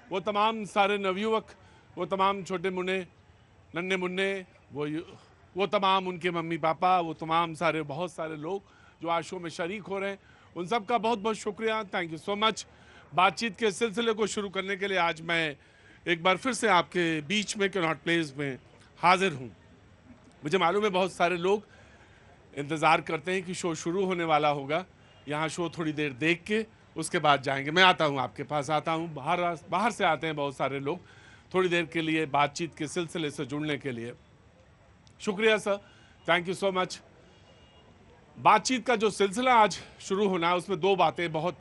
वो तमाम सारे नवयुवक, वो तमाम छोटे मुन्ने, नन्हे मुन्ने, वो तमाम उनके मम्मी पापा, वो तमाम सारे बहुत सारे लोग जो आज शो में शरीक हो रहे हैं, उन सब का बहुत बहुत शुक्रिया। Thank you so much. बातचीत के सिलसिले को शुरू करने के लिए आज मैं एक बार फिर से आपके बीच में कैनॉट प्लेस में हाजिर हूँ। मुझे मालूम है बहुत सारे लोग इंतज़ार करते हैं कि शो शुरू होने वाला होगा, यहाँ शो थोड़ी देर देख के उसके बाद जाएंगे। मैं आता हूँ, आपके पास आता हूँ। बाहर से आते हैं बहुत सारे लोग थोड़ी देर के लिए बातचीत के सिलसिले से जुड़ने के लिए। शुक्रिया sir, thank you so much. बातचीत का जो सिलसिला आज शुरू होना है उसमें दो बातें बहुत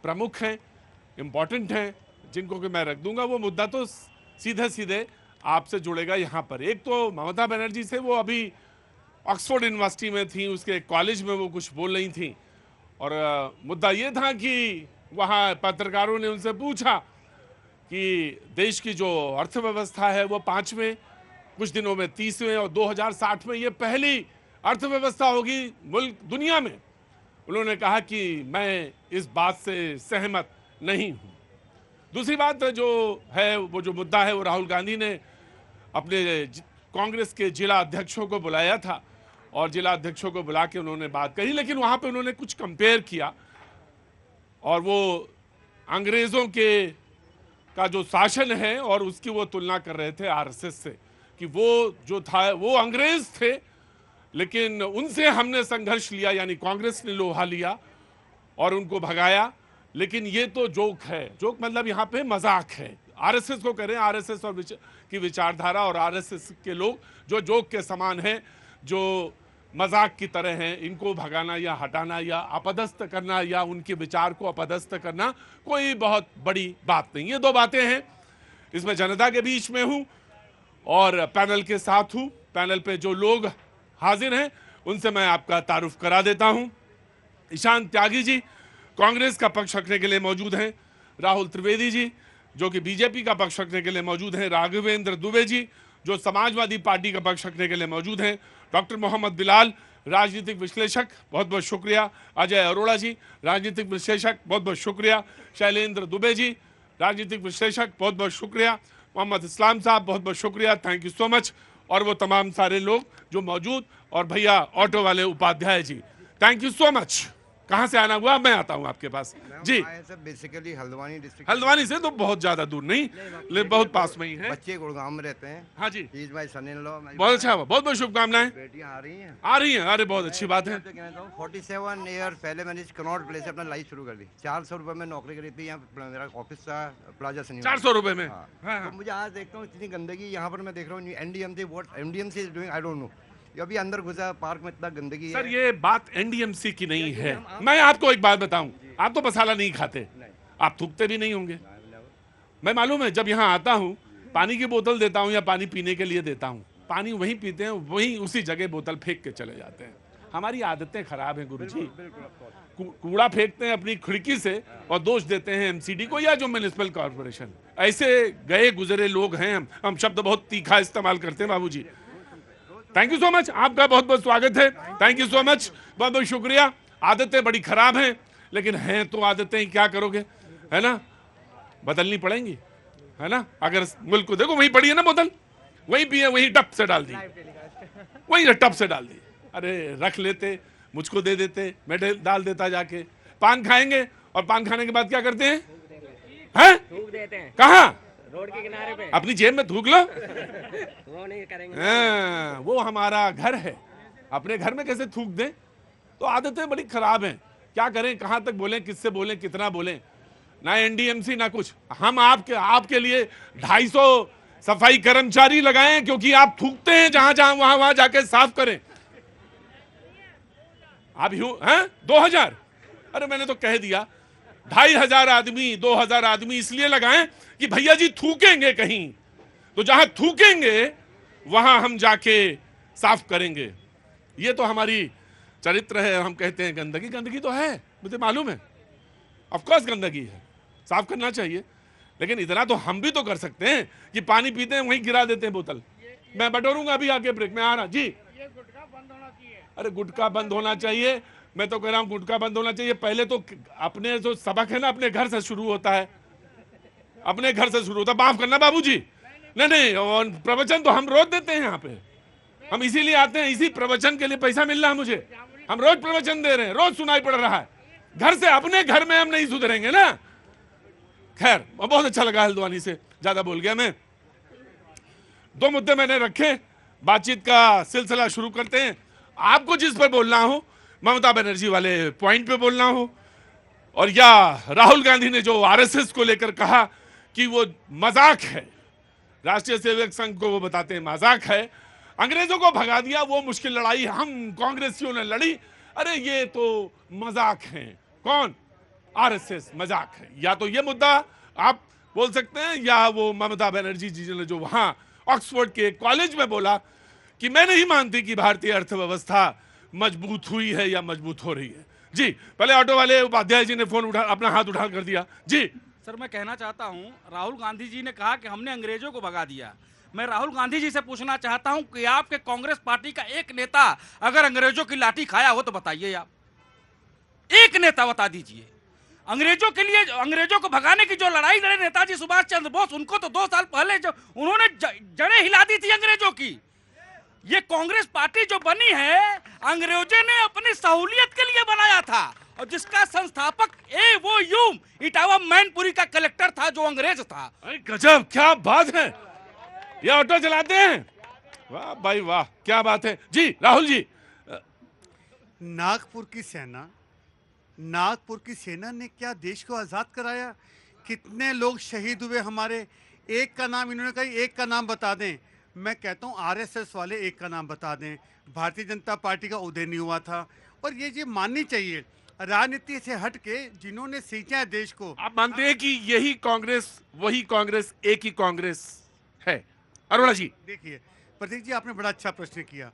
प्रमुख हैं, इम्पॉर्टेंट हैं, जिनको कि मैं रख दूंगा। वो मुद्दा तो सीधे सीधे आपसे जुड़ेगा यहाँ पर। एक तो ममता बनर्जी से, वो अभी ऑक्सफोर्ड यूनिवर्सिटी में थी, उसके कॉलेज में वो कुछ बोल रही थी और मुद्दा ये था कि वहाँ पत्रकारों ने उनसे पूछा कि देश की जो अर्थव्यवस्था है वो 5वें, कुछ दिनों में 30वें और 2060 में ये पहली अर्थव्यवस्था होगी मुल्क दुनिया में। उन्होंने कहा कि मैं इस बात से सहमत नहीं हूँ। दूसरी बात जो है, वो जो मुद्दा है, वो राहुल गांधी ने अपने कांग्रेस के जिला अध्यक्षों को बुलाया था और जिला अध्यक्षों को बुला के उन्होंने बात कही, लेकिन वहाँ पे उन्होंने कुछ कंपेयर किया और वो अंग्रेज़ों के का जो शासन है और उसकी वो तुलना कर रहे थे आरएसएस से, कि वो जो था वो अंग्रेज थे लेकिन उनसे हमने संघर्ष लिया, यानी कांग्रेस ने लोहा लिया और उनको भगाया। लेकिन ये तो जोक है, जोक मतलब यहाँ पे मजाक है। आरएसएस को करें, आरएसएस और की विचारधारा और आरएसएस के लोग जो जोक के समान हैं, जो मजाक की तरह हैं, इनको भगाना या हटाना या अपदस्थ करना या उनके विचार को अपदस्थ करना कोई बहुत बड़ी बात नहीं। ये दो बातें हैं, इसमें जनता के बीच में हूँ और पैनल के साथ हूँ। पैनल पे जो लोग हाजिर हैं उनसे मैं आपका तारुफ करा देता हूँ। ईशान त्यागी जी कांग्रेस का पक्ष रखने के लिए मौजूद हैं, राहुल त्रिवेदी जी जो कि बीजेपी का पक्ष रखने के लिए मौजूद हैं, राघवेंद्र दुबे जी जो समाजवादी पार्टी का पक्ष रखने के लिए मौजूद हैं, डॉक्टर मोहम्मद बिलाल राजनीतिक विश्लेषक, बहुत बहुत शुक्रिया, अजय अरोड़ा जी राजनीतिक विश्लेषक, बहुत बहुत शुक्रिया, शैलेंद्र दुबे जी राजनीतिक विश्लेषक, बहुत बहुत शुक्रिया, मोहम्मद इस्लाम साहब बहुत बहुत शुक्रिया, थैंक यू सो मच, और वो तमाम सारे लोग जो मौजूद, और भैया ऑटो वाले Upadhyay ji, thank you so much. कहाँ से आना हुआ? मैं आता हूँ आपके पास जी। Basically Haldwani district. हल्द्वानी से तो बहुत ज्यादा दूर नहीं, लेकिन बहुत पास में ही है। बच्चे गुड़गांव में रहते हैं। हाँ जी, भाई सन इन लॉ। बहुत अच्छा हुआ, बहुत बहुत शुभकामनाएं। बेटियां आ रही हैं। आ रही हैं, अरे बहुत अच्छी बात है। 47 ईयर पहले मैंने कनॉट प्लेस से अपना लाइफ शुरू कर दी। 400 रुपए में नौकरी करी थी, यहाँ मेरा ऑफिस था प्लाजा सिनेमा। 400 रुपए में? हाँ। तो मुझे आज देखता हूँ इतनी गंदगी यहाँ पर, मैं देख रहा हूँ NDMC, what NDMC is doing I don't know. अभी अंदर घुसा पार्क में इतना गंदगी है। सर ये बात एनडीएमसी की नहीं है, मैं आपको एक बात बताऊं, आप तो मसाला नहीं खाते, आप थूकते भी नहीं होंगे। मैं मालूम है, जब यहाँ आता हूँ पानी की बोतल देता हूँ या पानी पीने के लिए देता हूँ, पानी वहीं पीते हैं, वहीं उसी जगह बोतल फेंक के चले जाते हैं। हमारी आदतें खराब हैं गुरुजी। कूड़ा फेंकते हैं अपनी खिड़की से और दोष देते हैं एमसीडी को या जो म्युनिसिपल कॉर्पोरेशन। ऐसे गए गुजरे लोग हैं हम शब्द बहुत तीखा इस्तेमाल करते हैं बाबूजी। थैंक यू सो मच, आपका बहुत बहुत स्वागत है, थैंक यू सो मच, बहुत बहुत शुक्रिया। आदतें बड़ी खराब हैं लेकिन हैं तो आदतें, क्या करोगे, है ना, बदलनी पड़ेंगी, है ना। अगर मुल्क को देखो, वहीं पड़ी है ना बोतल, वहीं पिए, वहीं टप से डाल दी, वहीं टप से डाल दी। अरे रख लेते, मुझको दे देते, मैं डाल देता जाके। पान खाएंगे और पान खाने के बाद क्या करते हैं? थूक देते हैं। कहाँ? रोड के किनारे पे। अपनी जेब में थूक लो। वो नहीं करेंगे। वो हमारा घर है, अपने घर में कैसे थूक दें? तो आदतें बड़ी खराब हैं, क्या करें, कहां तक बोलें, किससे बोलें, कितना बोलें। ना एनडीएमसी ना कुछ। हम आपके लिए 250 सफाई कर्मचारी लगाएं क्योंकि आप थूकते हैं जहां जहां, वहां जाके साफ करें। आप यूं हैं 2000? अरे मैंने तो कह दिया 2500 आदमी, 2000 आदमी इसलिए लगाएं कि भैया जी थूकेंगे कहीं, तो जहां थूकेंगे वहां हम जाके साफ करेंगे। ये तो हमारी चरित्र है। हम कहते हैं गंदगी, गंदगी तो है, मुझे मालूम है, ऑफ कोर्स गंदगी है, साफ करना चाहिए, लेकिन इतना तो हम भी तो कर सकते हैं कि पानी पीते हैं वहीं गिरा देते हैं बोतल। मैं बटोरूंगा अभी आके, ब्रेक में आ रहा जी। ये गुटखा बंद होना चाहिए। अरे गुटखा बंद होना चाहिए, मैं तो कह रहा हूं गुटखा बंद होना चाहिए। पहले तो अपने जो सबक है ना अपने घर से शुरू होता है। अपने घर से शुरू होता। माफ करना बाबूजी, नहीं नहीं, और प्रवचन तो हम रोज देते हैं यहाँ पे, हम इसीलिए आते हैं, इसी प्रवचन के लिए पैसा मिल रहा है मुझे, हम रोज प्रवचन दे रहे हैं, रोज सुनाई पड़ रहा है। घर से, अपने घर में हम नहीं सुधरेंगे ना। खैर, बहुत अच्छा लगा हल्द्वानी से, ज्यादा बोल गया मैं। 2 मुद्दे मैंने रखे, बातचीत का सिलसिला शुरू करते हैं। आपको जिस पर बोलना हो, ममता बनर्जी वाले पॉइंट पे बोलना हो, और या राहुल गांधी ने जो आरएसएस को लेकर कहा कि वो मजाक है, राष्ट्रीय सेवक संघ को वो बताते हैं मजाक है, अंग्रेजों को भगा दिया, वो मुश्किल लड़ाई हम कांग्रेसियों ने लड़ी, अरे ये तो मजाक है। कौन? आरएसएस मजाक है। या तो ये मुद्दा आप बोल सकते हैं, या वो ममता बनर्जी जी ने जो वहां ऑक्सफोर्ड के कॉलेज में बोला कि मैं नहीं मानती कि भारतीय अर्थव्यवस्था मजबूत हुई है या मजबूत हो रही है। जी, पहले ऑटो वाले उपाध्याय जी ने फोन उठा, अपना हाथ उठा कर दिया। जी सर, मैं कहना चाहता हूं, राहुल गांधी जी ने कहा कि हमने अंग्रेजों को भगा दिया। मैं राहुल गांधी जी से पूछना चाहता हूं कि आपके कांग्रेस पार्टी का एक नेता अगर अंग्रेजों की लाठी खाया हो तो बताइए, आप एक नेता बता दीजिए। अंग्रेजों के लिए, अंग्रेजों को भगाने की जो लड़ाई लड़े नेताजी सुभाष चंद्र बोस, उनको तो 2 साल पहले जो उन्होंने जड़ें हिला दी थी अंग्रेजों की। ये कांग्रेस पार्टी जो बनी है, अंग्रेजों ने अपनी सहूलियत के लिए बनाया था, और जिसका संस्थापक वो यूम इटावा मैनपुरी का कलेक्टर था, जो अंग्रेज था। अरे गजब, क्या बात है, ये ऑटो चलाते हैं, वाह भाई वाह, क्या बात है। जी राहुल जी, नागपुर की सेना ने क्या देश को आज़ाद कराया? कितने लोग शहीद हुए हमारे? एक का नाम इन्होंने कहा, एक का नाम बता दें। मैं कहता हूँ आरएसएस वाले एक का नाम बता दें। भारतीय जनता पार्टी का उदय नहीं हुआ था, और ये माननी चाहिए राजनीति से हट के जिन्होंने सींचा है देश को। आप मानते हैं कि यही कांग्रेस, वही कांग्रेस, एक ही कांग्रेस है? अरोड़ा जी, देखिए प्रतीक जी, आपने बड़ा अच्छा प्रश्न किया।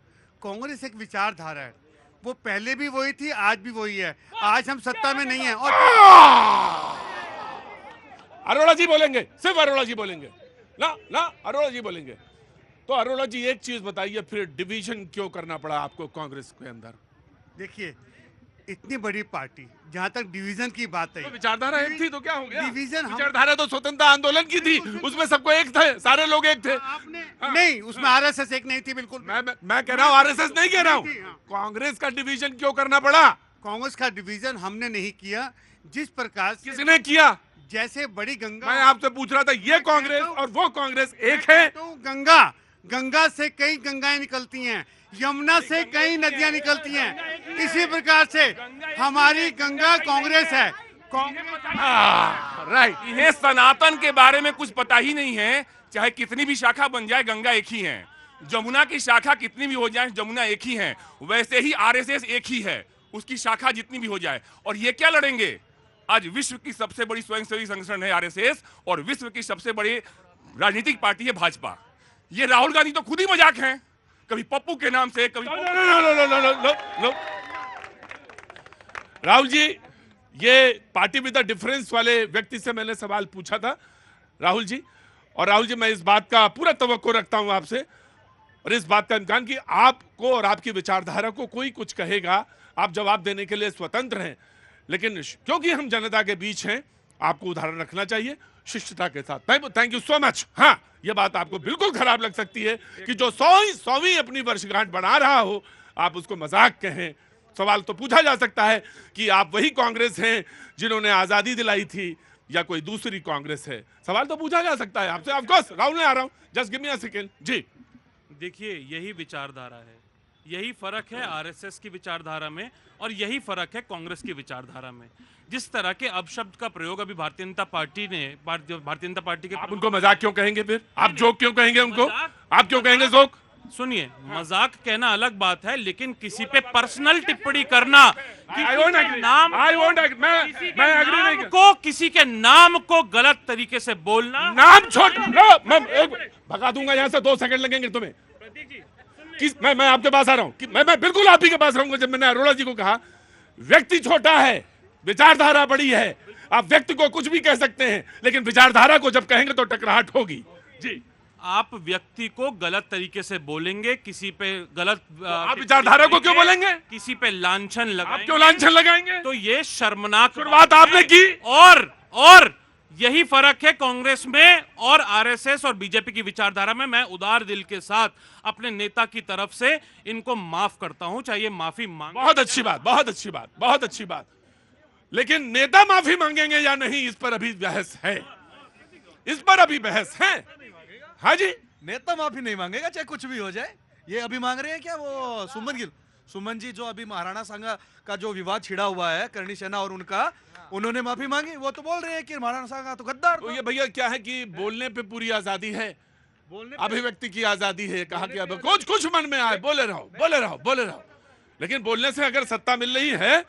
कांग्रेस एक विचारधारा है, वो पहले भी वही थी, आज भी वही है। आज हम सत्ता में नहीं है। और अरोड़ा जी बोलेंगे, सिर्फ अरोड़ा जी बोलेंगे ना, अरोड़ा जी बोलेंगे। तो अरोड़ा जी एक चीज बताइए, फिर डिवीजन क्यों करना पड़ा आपको कांग्रेस के अंदर? देखिए, इतनी बड़ी पार्टी, जहां तक डिवीजन की बात है, तो विचारधारा एक थी तो क्या हो गया? डिवीजन विचारधारा तो स्वतंत्रता आंदोलन की थी, उसमें सबको एक थे, सारे लोग एक थे। आपने नहीं, उसमें आरएसएस एक नहीं थी, बिल्कुल। मैं कह रहा हूँ, आरएसएस नहीं कह रहा हूँ, कांग्रेस का डिवीजन क्यों करना पड़ा? कांग्रेस का डिवीजन हमने नहीं किया। जिस प्रकार से किसने किया? जैसे बड़ी गंगा, मैं आपसे पूछ रहा था, ये कांग्रेस और वो कांग्रेस एक है? तो गंगा से कई गंगाएं निकलती हैं, यमुना से कई नदियां निकलती हैं। इसी प्रकार से हमारी गंगा कांग्रेस है। राइट। इन्हें सनातन के बारे में कुछ पता ही नहीं है। चाहे कितनी भी शाखा बन जाए, गंगा एक ही है। जमुना की शाखा कितनी भी हो जाए, जमुना एक ही है। वैसे ही आरएसएस एक ही है, उसकी शाखा जितनी भी हो जाए। और ये क्या लड़ेंगे? आज विश्व की सबसे बड़ी स्वयंसेवी संगठन है आरएसएस, और विश्व की सबसे बड़ी राजनीतिक पार्टी है भाजपा। ये राहुल गांधी तो खुद ही मजाक हैं, कभी पप्पू के नाम से, कभी नो। राहुल जी, ये पार्टी विद द डिफरेंस वाले व्यक्ति से मैंने सवाल पूछा था, राहुल जी। और राहुल जी, मैं इस बात का पूरा तवक्को रखता हूं आपसे, और इस बात का इम्कान कि आपको और आपकी विचारधारा को कोई कुछ कहेगा, आप जवाब देने के लिए स्वतंत्र हैं। लेकिन क्योंकि हम जनता के बीच हैं, आपको उदाहरण रखना चाहिए शिष्टता के साथ। Thank you so much. हाँ, यह बात आपको बिल्कुल खराब लग सकती है कि जो 100वीं अपनी वर्षगांठ बना रहा हो, आप उसको मजाक कहें। सवाल तो पूछा जा सकता है कि आप वही कांग्रेस हैं जिन्होंने आजादी दिलाई थी, या कोई दूसरी कांग्रेस है? सवाल तो पूछा जा सकता है आपसे। ऑफ कोर्स, राहुल ने आ रहा हूं, just give me a second. जी देखिए, यही विचारधारा है, यही फर्क है आरएसएस की विचारधारा में, और यही फर्क है कांग्रेस की विचारधारा में। जिस तरह के अपशब्द का प्रयोग अभी भारतीय जनता पार्टी के आप उनको मजाक क्यों कहेंगे? फिर आप जोक क्यों कहेंगे उनको? आप क्यों कहेंगे जोक? सुनिए, मजाक कहना अलग बात है, लेकिन किसी पे पर्सनल टिप्पणी करना, किसी के नाम को गलत तरीके से बोलना, नाम छोड़, मैं भगा दूंगा यहाँ से, 2 सेकंड लगेंगे तुम्हें। मैं आपके पास आ रहा हूँ, मैं बिल्कुल आप ही के पास रहूंगा। जब मैंने अरोड़ा जी को कहा, व्यक्ति छोटा है, विचारधारा बड़ी है, आप व्यक्ति को कुछ भी कह सकते हैं, लेकिन विचारधारा को जब कहेंगे तो टकराहट होगी। जी, आप व्यक्ति को गलत तरीके से बोलेंगे, किसी पे गलत, आप विचारधारा को क्यों बोलेंगे? किसी पे लांछन लगाएंगे। आप क्यों लांछन लगाएंगे? तो ये शर्मनाक शुरुआत आपने की, और यही फर्क है कांग्रेस में और आरएसएस और बीजेपी की विचारधारा में। मैं उदार दिल के साथ अपने नेता की तरफ से इनको माफ करता हूं, चाहिए माफी मांग। बहुत अच्छी बात, बहुत अच्छी बात, बहुत अच्छी बात। लेकिन नेता माफी मांगेंगे या नहीं, इस पर अभी बहस है, इस पर अभी बहस है। हाँ जी, नेता माफी नहीं मांगेगा चाहे कुछ भी हो जाए। ये अभी मांग रहे हैं क्या वो सुमन जी जो अभी महाराणा सांगा का जो विवाद छिड़ा हुआ है करणी सेना और उनका, उन्होंने माफी मांगी। वो तो बोल रहे हैं कि महाराणा सांगा तो गद्दार तो ये भैया क्या है कि बोलने पे पूरी आजादी है, अभिव्यक्ति की आजादी है। कहा कि अब कुछ मन में आए बोले रहो, बोले रहो, बोले रहो। लेकिन बोलने से अगर सत्ता मिल रही है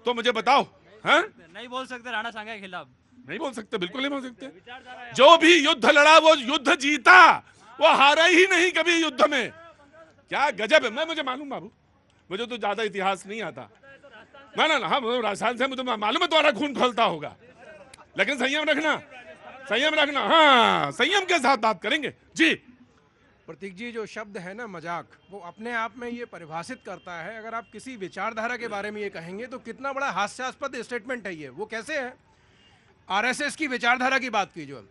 तो मुझे बताओ। हाँ, नहीं बोल सकते राणा सांगा के खिलाफ, नहीं बोल सकते, बिल्कुल नहीं बोल सकते। जो भी युद्ध लड़ा वो युद्ध जीता, वो हारा ही नहीं कभी युद्ध में। क्या गजब है। मुझे मालूम बाबू, मुझे तो ज्यादा इतिहास नहीं आता। ना ना ना, हाँ राजस्थान से मुझे मालूम है तुम्हारा खून खोलता होगा, लेकिन संयम रखना, संयम रखना। हाँ, संयम के साथ बात करेंगे जी। प्रतीक जी, जो शब्द है ना मजाक, वो अपने आप में ये परिभाषित करता है। अगर आप किसी विचारधारा के बारे में ये कहेंगे तो कितना बड़ा हास्यास्पद स्टेटमेंट है ये। वो कैसे है? आरएसएस की विचारधारा की बात की, जो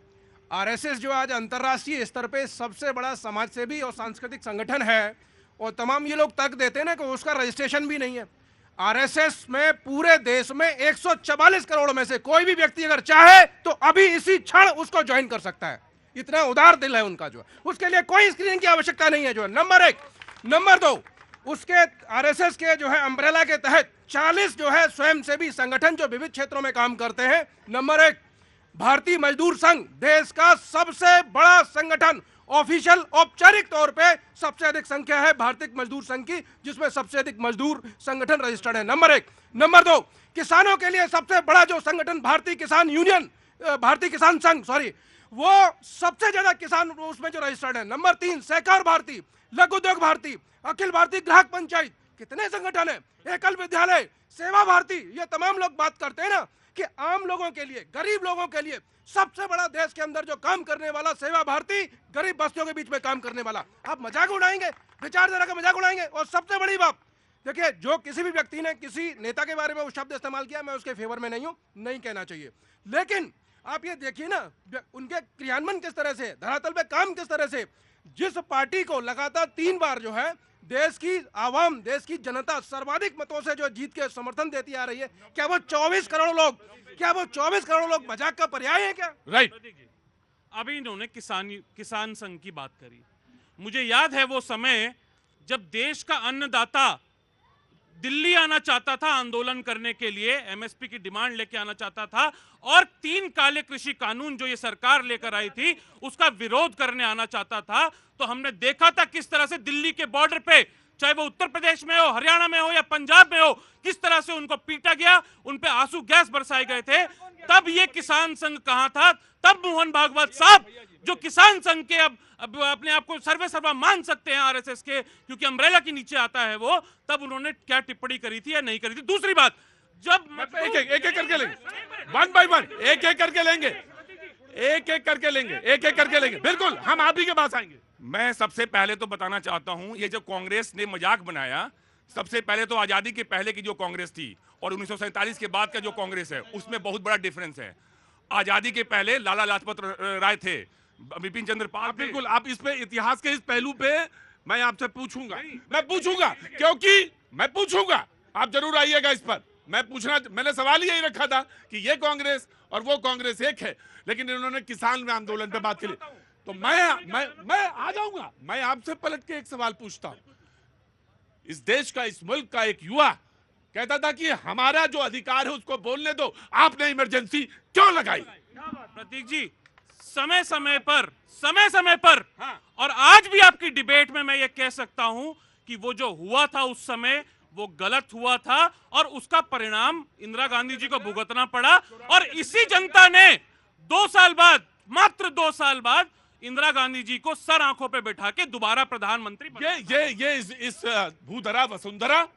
आरएसएस जो आज अंतर्राष्ट्रीय स्तर पे सबसे बड़ा समाजसेवी और सांस्कृतिक संगठन है, और तमाम ये लोग तर्क देते हैं ना कि उसका रजिस्ट्रेशन भी नहीं है। आरएसएस में पूरे देश में 144 करोड़ में से कोई भी व्यक्ति अगर चाहे तो अभी इसी क्षण उसको ज्वाइन कर सकता है। इतना उदार दिल है उनका, जो उसके लिए कोई स्क्रीनिंग की आवश्यकता नहीं है। जो नंबर 1, नंबर 2, उसके आरएसएस के जो है अम्ब्रेला के तहत 40 जो है स्वयंसेवी संगठन जो विविध क्षेत्रों में काम करते हैं। नंबर 1, भारतीय मजदूर संघ देश का सबसे बड़ा संगठन, ऑफिशियल औपचारिक तौर पे सबसे अधिक संख्या है भारतीय मजदूर संघ की, जिसमें सबसे अधिक मजदूर संगठन रजिस्टर्ड है। नंबर 1। नंबर 2, किसानों के लिए सबसे बड़ा जो संगठन भारतीय किसान यूनियन, भारतीय किसान संघ, सॉरी, वो सबसे ज्यादा किसान उसमें जो रजिस्टर्ड है। नंबर 3, सहकार भारती, लघु उद्योग भारती, अखिल भारतीय ग्राहक पंचायत, कितने संगठन है, एकल विद्यालय, सेवा भारती। ये तमाम लोग बात करते हैं ना कि आम लोगों के लिए, गरीब लोगों के लिए सबसे बड़ा देश के अंदर जो काम करने वाला सेवा भारती, गरीब बस्तियों के बीच में काम करने वाला। आप मजाक उड़ाएंगे, विचारधारा का मजाक उड़ाएंगे। और सबसे बड़ी बात देखिए, जो किसी भी व्यक्ति ने किसी नेता के बारे में वो शब्द इस्तेमाल किया, मैं उसके फेवर में नहीं हूं, नहीं कहना चाहिए। लेकिन आप ये देखिए ना, उनके क्रियान्वयन किस तरह से, धरातल पे काम किस तरह से। जिस पार्टी को लगातार 3 बार जो है देश की आवाम, देश की जनता सर्वाधिक मतों से जो जीत के समर्थन देती आ रही है, क्या वो 24 करोड़ लोग मजाक का पर्याय है क्या? राइट। अभी इन्होंने किसान संघ की बात करी। मुझे याद है वो समय जब देश का अन्नदाता दिल्ली आना चाहता था आंदोलन करने के लिए, एमएसपी की डिमांड लेके आना चाहता था, और 3 काले कृषि कानून जो ये सरकार लेकर आई थी उसका विरोध करने आना चाहता था। तो हमने देखा था किस तरह से दिल्ली के बॉर्डर पे, चाहे वो उत्तर प्रदेश में हो, हरियाणा में हो या पंजाब में हो, किस तरह से उनको पीटा गया, उन पे आंसू गैस बरसाए गए थे। तब ये किसान संघ कहां था? तब मोहन भागवत साहब, जो किसान संघ के अब अपने आप को सर्वे सर्वा मान सकते हैं आरएसएस के, क्योंकि अम्ब्रेला के नीचे आता है वो, तब उन्होंने क्या टिप्पणी करी थी या नहीं करी थी। दूसरी बात, जब एक एक करके लेंगे, 1 by 1, एक एक करके लेंगे, एक एक करके लेंगे, एक एक करके लेंगे। बिल्कुल, हम आप ही के पास आएंगे। मैं सबसे पहले तो बताना चाहता हूं, ये जो कांग्रेस ने मजाक बनाया, सबसे पहले तो आजादी के पहले की जो कांग्रेस थी और 1947 के बाद का जो कांग्रेस है, उसमें बहुत बड़ा डिफरेंस है। आजादी के पहले लाला लाजपत राय थे, बिपिन चंद्र पाल। बिल्कुल, आप इस पे इतिहास के इस पहलू पे मैं आपसे पूछूंगा, मैं पूछूंगा, क्योंकि मैं पूछूंगा, आप जरूर आइएगा इस पर। मैंने सवाल यही रखा था कि ये कांग्रेस और वो कांग्रेस एक है, लेकिन इन्होंने किसान में आंदोलन पे बात की। तो मैं आ जाऊंगा। मैं आपसे पलट के एक सवाल पूछता हूं। इस देश का, इस मुल्क का एक युवा कहता था कि हमारा जो अधिकार है उसको बोलने दो, आपने इमरजेंसी क्यों लगाई? प्रतीक जी, समय समय पर और आज भी आपकी डिबेट में मैं ये कह सकता हूं कि वो जो हुआ था उस समय वो गलत हुआ था, और उसका परिणाम इंदिरा गांधी जी को भुगतना पड़ा। और इसी जनता ने 2 साल बाद, मात्र 2 साल बाद, इंदिरा गांधी जी को सर आंखों पे बैठा के दोबारा प्रधानमंत्री ये इस भूधरा वसुंधरा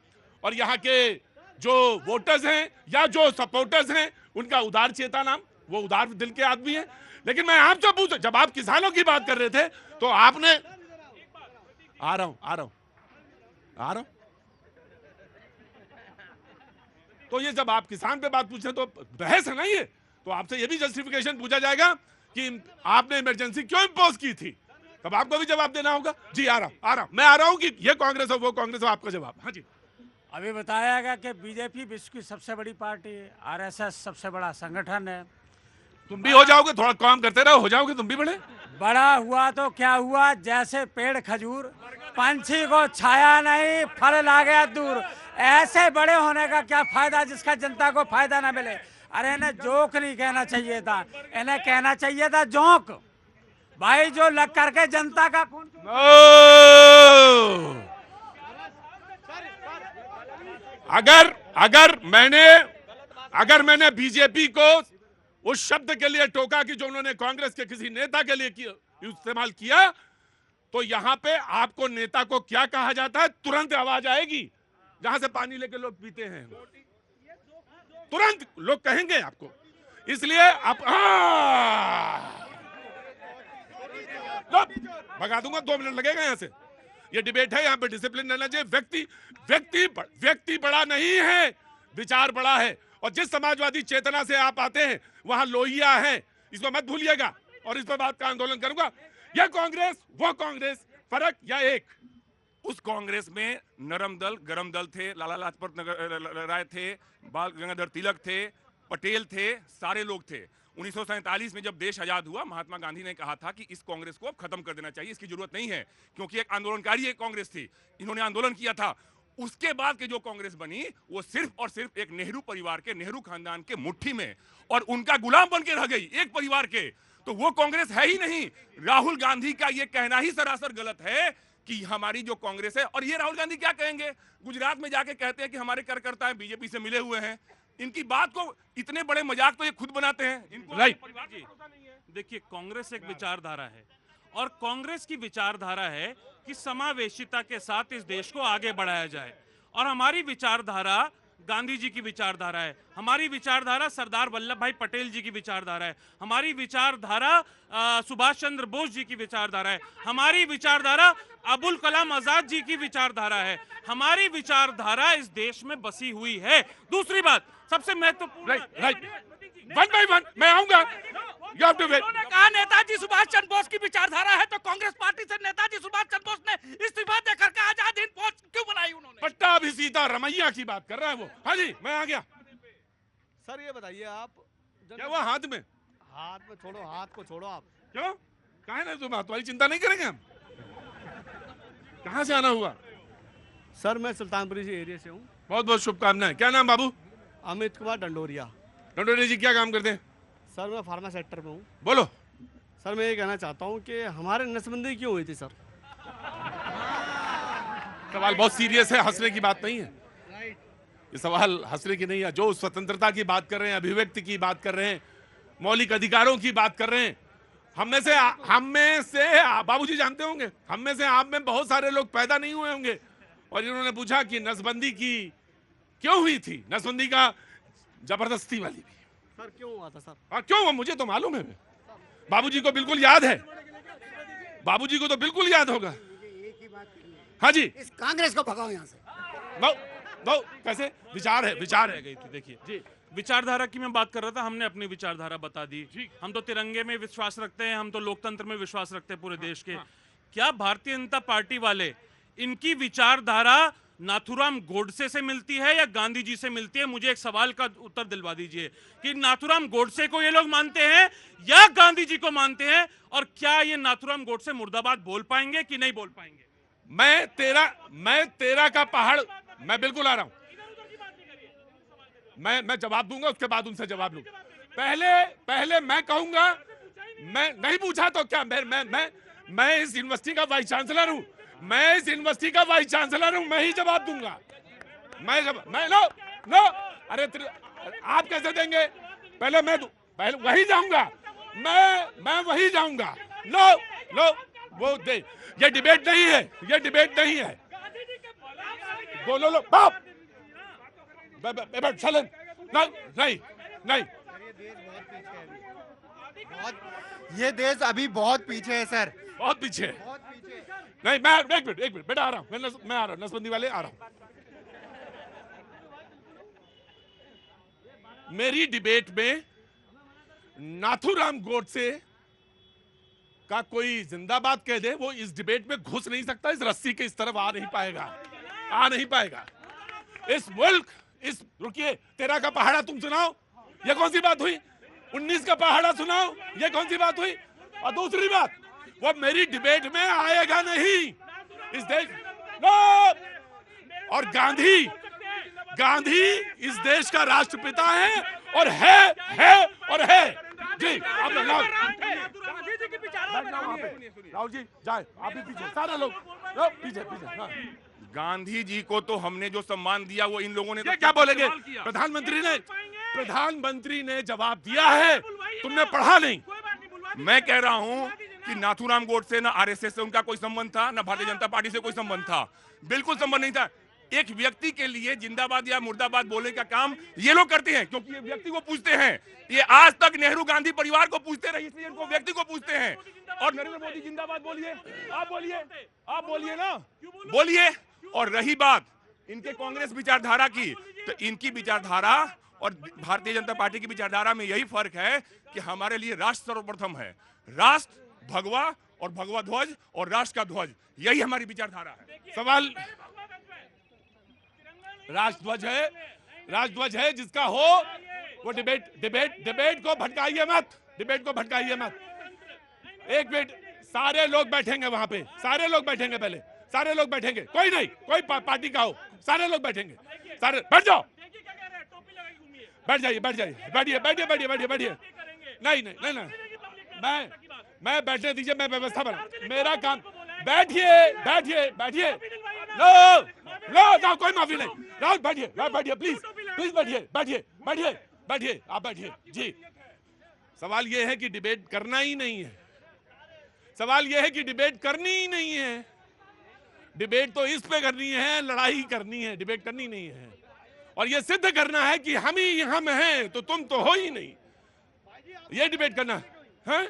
और यहाँ के जो वोटर्स हैं या जो सपोर्टर्स हैं, उनका उदार चेता नाम, वो उदार दिल के आदमी है। लेकिन मैं आपसे पूछा, जब आप किसानों की बात कर रहे थे तो आपने, आ रहा हूं, तो ये जब आप किसान पे बात पूछ रहे तो बहस है ना, ये तो आपसे ये भी जस्टिफिकेशन पूछा जाएगा कि आपने इमरजेंसी क्यों इम्पोज की थी, तब आपको भी जवाब देना होगा। जी आ रहा हूं मैं आ रहा हूं कि ये कांग्रेस हो वो कांग्रेस हो, आपका जवाब। हाँ जी। अभी बताया गया कि बीजेपी विश्व की सबसे बड़ी पार्टी है, आरएसएस सबसे बड़ा संगठन है। तुम भी हो जाओगे, थोड़ा काम करते रहो, हो जाओगे तुम भी बड़े। बड़ा हुआ तो क्या हुआ, जैसे पेड़ खजूर, पंछी को छाया नहीं फल ला गया दूर। ऐसे बड़े होने का क्या फायदा जिसका जनता को फायदा ना मिले। अरे इन्हें जोक नहीं कहना चाहिए था, इन्हें कहना चाहिए था जोक। भाई जो लग करके जनता का खून अगर मैंने बीजेपी को उस शब्द के लिए टोका कि जो उन्होंने कांग्रेस के किसी नेता के लिए इस्तेमाल किया, तो यहां पे आपको नेता को क्या कहा जाता है, तुरंत आवाज आएगी। जहां से पानी लेके लोग पीते हैं, तुरंत लोग कहेंगे आपको। इसलिए आप भगा दूंगा, 2 मिनट लगेगा यहां से। ये डिबेट है, यहां पे डिसिप्लिन रहना चाहिए। व्यक्ति बड़ा नहीं है, विचार बड़ा है। और जिस समाजवादी चेतना से आप आते हैं वहां लोहिया है, इसको मत भूलिएगा। और इस पर बात का आंदोलन करूंगा। यह कांग्रेस वो कांग्रेस, फर्क या एक। उस कांग्रेस में नरम दल गरम दल थे, लाला लाजपत राय थे, बाल गंगाधर तिलक थे, पटेल थे, सारे लोग थे। 1947 में जब देश आजाद हुआ, महात्मा गांधी ने कहा था कि इस कांग्रेस को अब खत्म कर देना चाहिए, इसकी जरूरत नहीं है, क्योंकि एक आंदोलनकारी एक कांग्रेस थी, इन्होंने आंदोलन किया था। उसके बाद के जो कांग्रेस बनी वो सिर्फ और सिर्फ एक नेहरू परिवार के, नेहरू खानदान के मुट्ठी में और उनका गुलाम बन के रह गई, एक परिवार के। तो वो कांग्रेस है ही नहीं। राहुल गांधी का ये कहना ही सरासर गलत है कि हमारी जो कांग्रेस है। और ये राहुल गांधी क्या कहेंगे, गुजरात में जाके कहते हैं कि हमारे कार्यकर्ता बीजेपी से मिले हुए हैं। इनकी बात को इतने बड़े मजाक तो ये खुद बनाते हैं। इनको राइट। देखिए, कांग्रेस एक विचारधारा है और कांग्रेस की विचारधारा है कि समावेशिता के साथ इस देश को आगे बढ़ाया जाए। और हमारी विचारधारा गांधी जी की विचारधारा है, हमारी विचारधारा सरदार वल्लभ भाई पटेल जी की विचारधारा है, हमारी विचारधारा सुभाष चंद्र बोस जी की विचारधारा है, हमारी विचारधारा अबुल कलाम आजाद जी की विचारधारा है। हमारी विचारधारा इस देश में बसी हुई है। दूसरी बात सबसे महत्वपूर्ण, राइट, वन बाय वन मैं आऊंगा। उन्होंने कहा नेताजी सुभाष चंद्र बोस की विचारधारा है, तो कांग्रेस पार्टी से नेताजी सुभाष चंद्र बोस ने इस्तीफा देकर के आजाद हिंद फौज क्यों बनाई उन्होंने? पट्टा भी सीता रमैया की बात कर रहा है वो। हाँ जी, मैं आ गया। सर ये बताइए आप, क्या हुआ हाथ में छोड़ो, हाथ को छोड़ो आप। क्यों, कहा ना तुम तुम्हारी चिंता नहीं करेंगे हम। कहाँ से आना हुआ? सर मैं सुल्तानपुरी एरिया से हूँ। बहुत बहुत शुभकामनाएं। क्या नाम बाबू? अमित कुमार डंडोरिया। डंडोरिया जी क्या काम करते हैं? सर मैं फार्मा सेक्टर में हूँ। बोलो। सर मैं ये कहना चाहता हूँ कि हमारे नसबंदी क्यों हुई थी सर? सवाल बहुत सीरियस है, हंसने की बात नहीं है। ये सवाल हंसने की नहीं है। जो स्वतंत्रता की बात कर रहे हैं, अभिव्यक्ति की बात कर रहे हैं, मौलिक अधिकारों की बात कर रहे हैं, हम में से बाबूजी जानते होंगे, हम में से आप में बहुत सारे लोग पैदा नहीं हुए होंगे। और इन्होंने पूछा कि नसबंदी की क्यों हुई थी? नसबंदी का जबरदस्ती वाली भी। सर क्यों हुआ था सर? हाँ क्यों हुआ मुझे तो मालूम है, बाबूजी को बिल्कुल याद है, बाबूजी को तो बिल्कुल याद होगा। हाँ जी, इस कांग्रेस को भगाओ यहाँ से। दो कैसे? विचार है, विचार है। गई थी। देखिए जी, विचारधारा की मैं बात कर रहा था, हमने अपनी विचारधारा बता दी। हम तो तिरंगे में विश्वास रखते हैं, हम तो लोकतंत्र में विश्वास रखते हैं पूरे देश के। क्या भारतीय जनता पार्टी वाले, इनकी विचारधारा नाथुराम गोडसे से मिलती है या गांधी जी से मिलती है? मुझे एक सवाल का उत्तर दिलवा दीजिए कि नाथुराम गोडसे को ये लोग मानते हैं या गांधी जी को मानते हैं? और क्या ये नाथुराम गोडसे मुर्दाबाद बोल पाएंगे कि नहीं बोल पाएंगे? मैं तेरा का पहाड़, मैं बिल्कुल आ रहा हूं। मैं जवाब दूंगा, उसके बाद उनसे जवाब लूंगा। पहले मैं कहूंगा, मैं नहीं पूछा तो क्या? मैं इस यूनिवर्सिटी का वाइस चांसलर हूं, मैं इस यूनिवर्सिटी का वाइस चांसलर हूं, मैं ही जवाब दूंगा। नो अरे आप कैसे देंगे? पहले वही जाऊंगा, मैं वही जाऊंगा। लो वो दे। ये डिबेट नहीं है, ये डिबेट नहीं है। बोलो लो बाप चलन नहीं। ये देश अभी बहुत पीछे है सर, बहुत पीछे है। नहीं, मैं एक मिनट बेटा आ रहा हूं, मैं आ रहा हूं, नसबंदी वाले आ रहा हूं। मेरी डिबेट में नाथूराम गोडसे का कोई जिंदाबाद कह दे, वो इस डिबेट में घुस नहीं सकता, इस रस्सी के इस तरफ आ नहीं पाएगा। इस मुल्क, इस रुकिए, 13 का पहाड़ा तुम सुनाओ, ये कौन सी बात हुई? 19 का पहाड़ा सुनाओ, ये कौन सी बात हुई? और दूसरी बात, वो मेरी डिबेट में आएगा नहीं इस देश। और गांधी इस देश का राष्ट्रपिता है और है जी। आप राहुल जी जाए, आप भी पीछे, सारे लोग पीछे। हाँ। गांधी जी को तो हमने जो सम्मान दिया वो इन लोगों ने ये क्या बोलेंगे? प्रधानमंत्री ने जवाब दिया है, तुमने पढ़ा नहीं। मैं कह रहा हूं कि नाथूराम गोडसे ना आरएसएस से उनका कोई संबंध था, ना भारतीय जनता पार्टी से कोई संबंध था, बिल्कुल संबंध नहीं था। एक व्यक्ति के लिए जिंदाबाद या मुर्दाबाद बोलने का काम ये लोग करते हैं, क्योंकि ये व्यक्ति को पूछते हैं। ये आज तक नेहरू गांधी परिवार को पूछते रहे, इसलिए इनको व्यक्ति को पूछते हैं। और नरेंद्र मोदी जिंदाबाद बोलिए, आप बोलिए ना, बोलिए। और रही बात इनके कांग्रेस विचारधारा की, तो इनकी विचारधारा और भारतीय जनता पार्टी की विचारधारा में यही फर्क है कि हमारे लिए राष्ट्र सर्वप्रथम है। राष्ट्र, भगवा और भगवा ध्वज और राष्ट्र का ध्वज, यही हमारी विचारधारा है। सवाल राष्ट्रध्वज है जिसका हो वो डिबेट को भटकाइए मत। एक मिनट, सारे लोग बैठेंगे वहां पे, पहले सारे लोग बैठेंगे, कोई नहीं, कोई पार्टी का हो, सारे लोग बैठेंगे, सारे बैठ जाओ, बैठिए। नहीं, मैं बैठने दीजिए, मैं व्यवस्था बना, मेरा काम। बैठिए। नो, कोई माफी नहीं। राहुल बैठिए, प्लीज बैठिए, आप बैठिए जी। सवाल यह है कि डिबेट करना ही नहीं है। डिबेट तो इस पे करनी है, लड़ाई करनी है, डिबेट करनी नहीं है। और ये सिद्ध करना है कि हम ही यहां में हैं, तो तुम तो हो ही नहीं, ये डिबेट करना है।